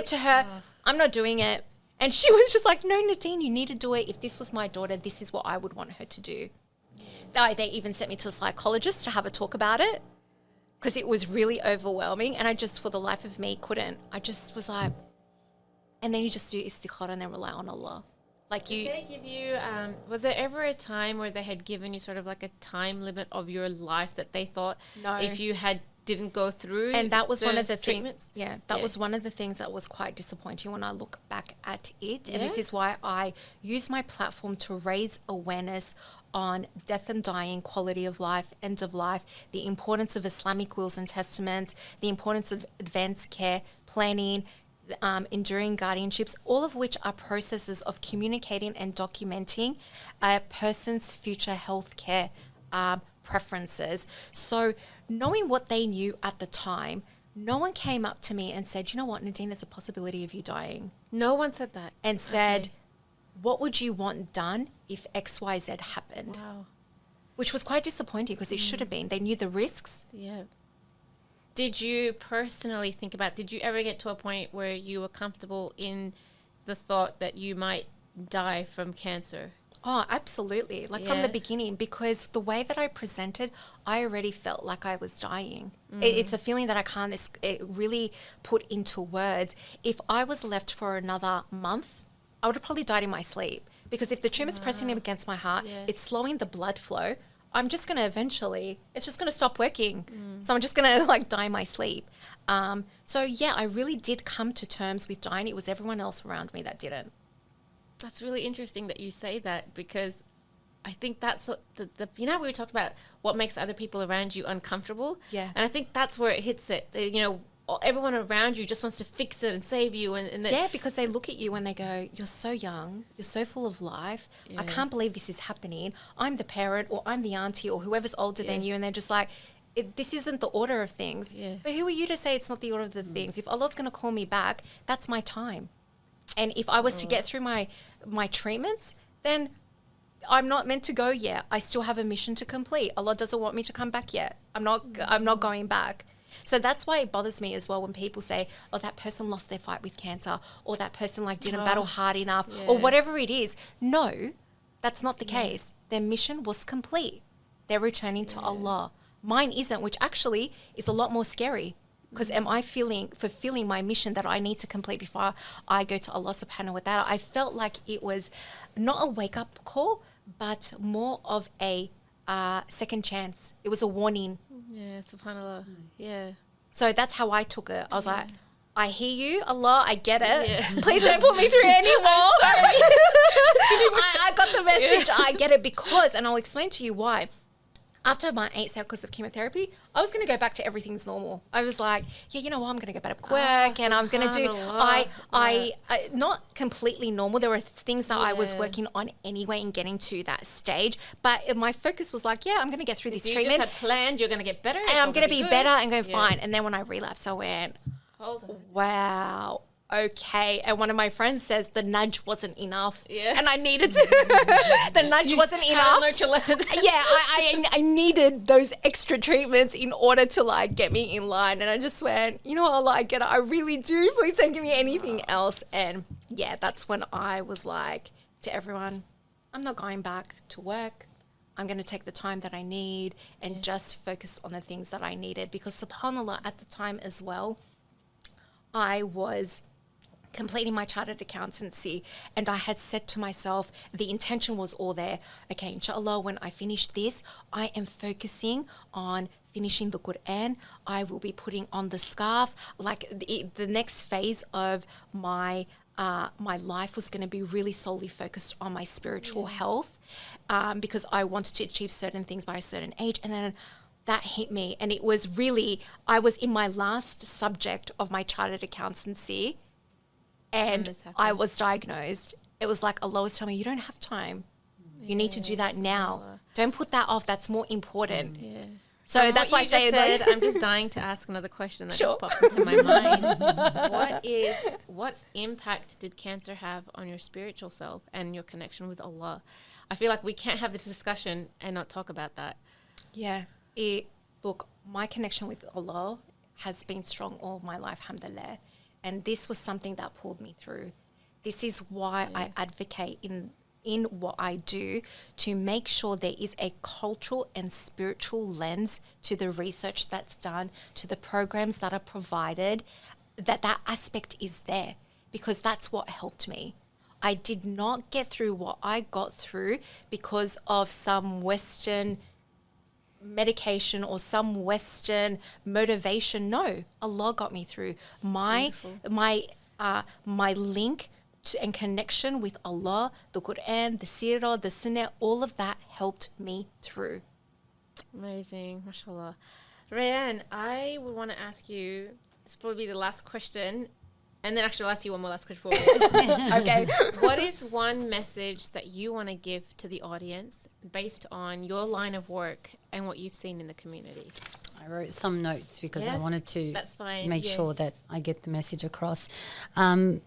to her, I'm not doing it. And she was just like, no, Nadine, you need to do it. If this was my daughter, this is what I would want her to do. They even sent me to a psychologist to have a talk about it, because it was really overwhelming, and I just, for the life of me, couldn't. I just was like, and then you just do istikhara and then rely on Allah. Like Did they give you, was there ever a time where they had given you sort of like a time limit of your life that they thought if you didn't go through? And that was one of the treatments. That was one of the things that was quite disappointing when I look back at it. And this is why I use my platform to raise awareness on death and dying, quality of life, end of life, the importance of Islamic wills and testaments, the importance of advanced care planning, enduring guardianships, all of which are processes of communicating and documenting a person's future health care preferences. So knowing what they knew at the time, no one came up to me and said, you know what, Nadine, there's a possibility of you dying. No one said that. And said, what would you want done if XYZ happened? Wow. Which was quite disappointing because it should have been. They knew the risks. Yeah. Did you personally think about, did you ever get to a point where you were comfortable in the thought that you might die from cancer? Oh, absolutely. Like from the beginning, because the way that I presented, I already felt like I was dying. It's a feeling that I can't really put into words. If I was left for another month, I would have probably died in my sleep, because if the tumour's pressing up against my heart, it's slowing the blood flow. I'm just going to eventually, it's just going to stop working. So I'm just going to like die in my sleep. So yeah, I really did come to terms with dying. It was everyone else around me that didn't. That's really interesting that you say that, because I think that's what you know, we talked about what makes other people around you uncomfortable. Yeah. And I think that's where it hits it. You know, everyone around you just wants to fix it and save you. Yeah, because they look at you and they go, you're so young, you're so full of life. I can't believe this is happening. I'm the parent, or I'm the auntie, or whoever's older than you. And they're just like, this isn't the order of things. Yeah. But who are you to say it's not the order of the things? If Allah's going to call me back, that's my time. And if I was to get through my treatments, then I'm not meant to go yet. I still have a mission to complete. Allah doesn't want me to come back yet. I'm not going back. So that's why it bothers me as well when people say, oh, that person lost their fight with cancer, or that person like didn't battle hard enough, or whatever it is. No, that's not the case. Their mission was complete. They're returning to Allah. Mine isn't, which actually is a lot more scary. Because am I fulfilling my mission that I need to complete before I go to Allah subhanahu wa ta'ala? I felt like it was not a wake-up call, but more of a second chance. It was a warning. Yeah, subhanAllah. Yeah. So that's how I took it. I was like, I hear you, Allah, I get it. Yeah. Please don't put me through anymore. I got the message. I get it, because, and I'll explain to you why. After my 8 cycles of chemotherapy, I was going to go back to everything's normal. I was like, yeah, you know what? I'm going to go back to work, and I'm going to do, I not completely normal. There were things that I was working on anyway in getting to that stage. But my focus was like, yeah, I'm going to get through this treatment. You just had planned, you're going to get better. And I'm going to be better and go fine. And then when I relapsed, I went, hold on. Wow. Okay. And one of my friends says the nudge wasn't enough. Yeah. And I needed to, the nudge wasn't enough. Learned your lesson. Yeah. I needed those extra treatments in order to like get me in line. And I just went, you know what, Allah, I get it. I really do. Please don't give me anything else. And yeah, that's when I was like to everyone, I'm not going back to work. I'm going to take the time that I need and just focus on the things that I needed. Because subhanAllah, at the time as well, I was completing my chartered accountancy, and I had said to myself, the intention was all there. Okay, inshallah, when I finish this, I am focusing on finishing the Quran. I will be putting on the scarf. Like the next phase of my life was going to be really solely focused on my spiritual health, because I wanted to achieve certain things by a certain age. And then that hit me, and it was really, I was in my last subject of my chartered accountancy, and I was diagnosed. It was like Allah was telling me, you don't have time. You need to do that now. Don't put that off. That's more important. Yeah. So that's why I say said, I'm just dying to ask another question that just popped into my mind. What impact did cancer have on your spiritual self and your connection with Allah? I feel like we can't have this discussion and not talk about that. Yeah. Look, my connection with Allah has been strong all my life, alhamdulillah. And this was something that pulled me through. This is why I advocate in what I do, to make sure there is a cultural and spiritual lens to the research that's done, to the programs that are provided, that aspect is there, because that's what helped me. I did not get through what I got through because of some Western medication or some Western motivation. No, Allah got me through. My link and connection with Allah, the Quran, the Sirah, the Sunnah, all of that helped me through. Amazing, mashallah. Rayan, I would want to ask you, this will probably be the last question, And then actually I'll ask you one more last question before we end. Okay. What is one message that you want to give to the audience based on your line of work and what you've seen in the community? I wrote some notes because I Yes, wanted to that's fine, make yeah. sure that I get the message across.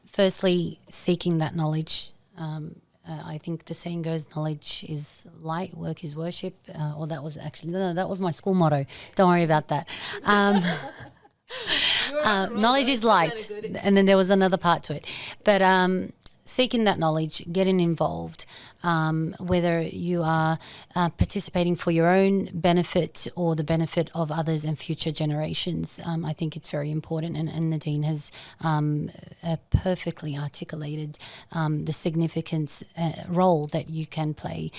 Firstly, seeking that knowledge. I think the saying goes, knowledge is light, work is worship. Or that was actually, no, that was my school motto. Don't worry about that. Knowledge is light. And then there was another part to it. But seeking that knowledge, getting involved, whether you are participating for your own benefit or the benefit of others and future generations. I think it's very important, and Nadine has perfectly articulated the significance role that you can play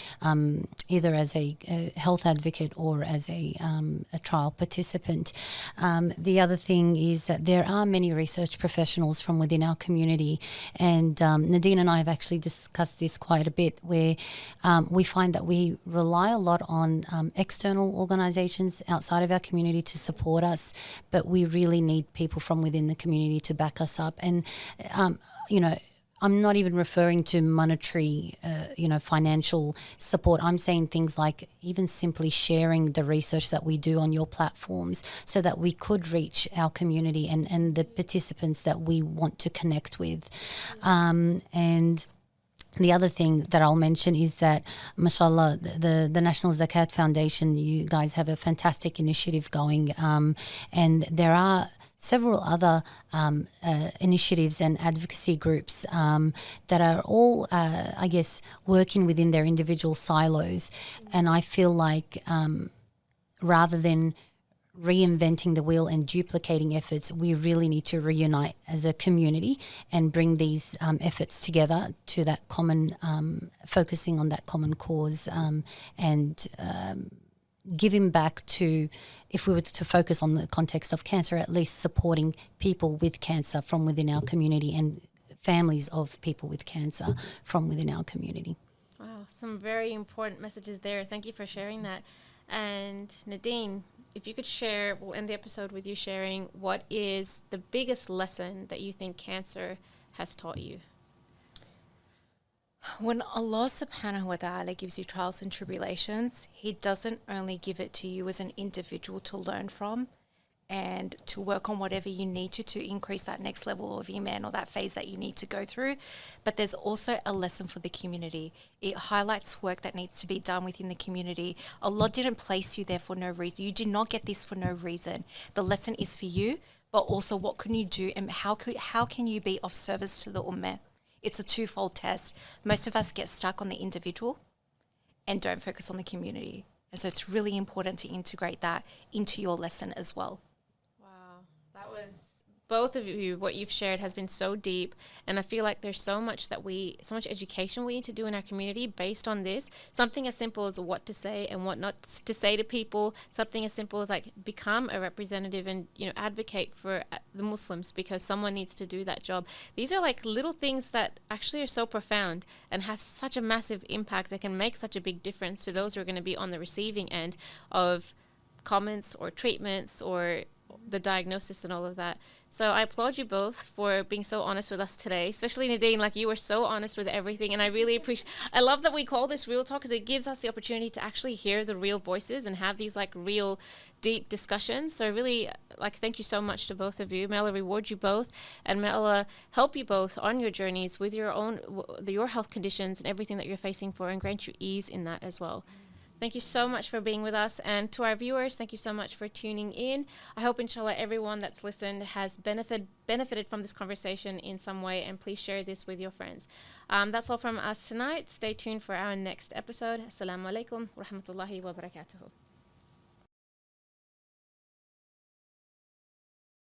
either as a health advocate or as a trial participant. The other thing is that there are many research professionals from within our community, and Nadine and I have actually discussed this quite a bit, where we find that we rely a lot on external organisations outside of our community to support us, but we really need people from within the community to back us up. And, I'm not even referring to monetary, financial support. I'm saying things like even simply sharing the research that we do on your platforms so that we could reach our community and the participants that we want to connect with. And the other thing that I'll mention is that, mashallah, the National Zakat Foundation, you guys have a fantastic initiative going, and there are several other initiatives and advocacy groups that are all, working within their individual silos. And I feel like rather than reinventing the wheel and duplicating efforts, we really need to reunite as a community and bring these efforts together to that common, focusing on that common cause, and giving back to, if we were to focus on the context of cancer, at least supporting people with cancer from within our community and families of people with cancer from within our community. Wow, some very important messages there. Thank you for sharing that. And Nadine, if you could share, we'll end the episode with you sharing what is the biggest lesson that you think cancer has taught you. When Allah subhanahu wa ta'ala gives you trials and tribulations, He doesn't only give it to you as an individual to learn from and to work on whatever you need to increase that next level of Iman or that phase that you need to go through, but there's also a lesson for the community. It highlights work that needs to be done within the community. Allah didn't place you there for no reason. You did not get this for no reason. The lesson is for you, but also what can you do and how can you be of service to the ummah? It's a twofold test. Most of us get stuck on the individual and don't focus on the community. And so it's really important to integrate that into your lesson as well. Wow, that was, both of you, what you've shared has been so deep, and I feel like there's so much education we need to do in our community based on this. Something as simple as what to say and what not to say to people. Something as simple as like become a representative and advocate for the Muslims because someone needs to do that job. These are like little things that actually are so profound and have such a massive impact that can make such a big difference to those who are going to be on the receiving end of comments or treatments or the diagnosis and all of that. So I applaud you both for being so honest with us today, especially Nadine. Like, you were so honest with everything, and I really appreciate. I love that we call this Real Talk because it gives us the opportunity to actually hear the real voices and have these like real deep discussions. So I really thank you so much to both of you. May Allah reward you both, and may Allah help you both on your journeys with your health conditions and everything that you're facing for, and grant you ease in that as well. Thank you so much for being with us. And to our viewers, thank you so much for tuning in. I hope, inshallah, everyone that's listened has benefited from this conversation in some way. And please share this with your friends. That's all from us tonight. Stay tuned for our next episode. Assalamu alaikum wa rahmatullahi wa barakatuhu.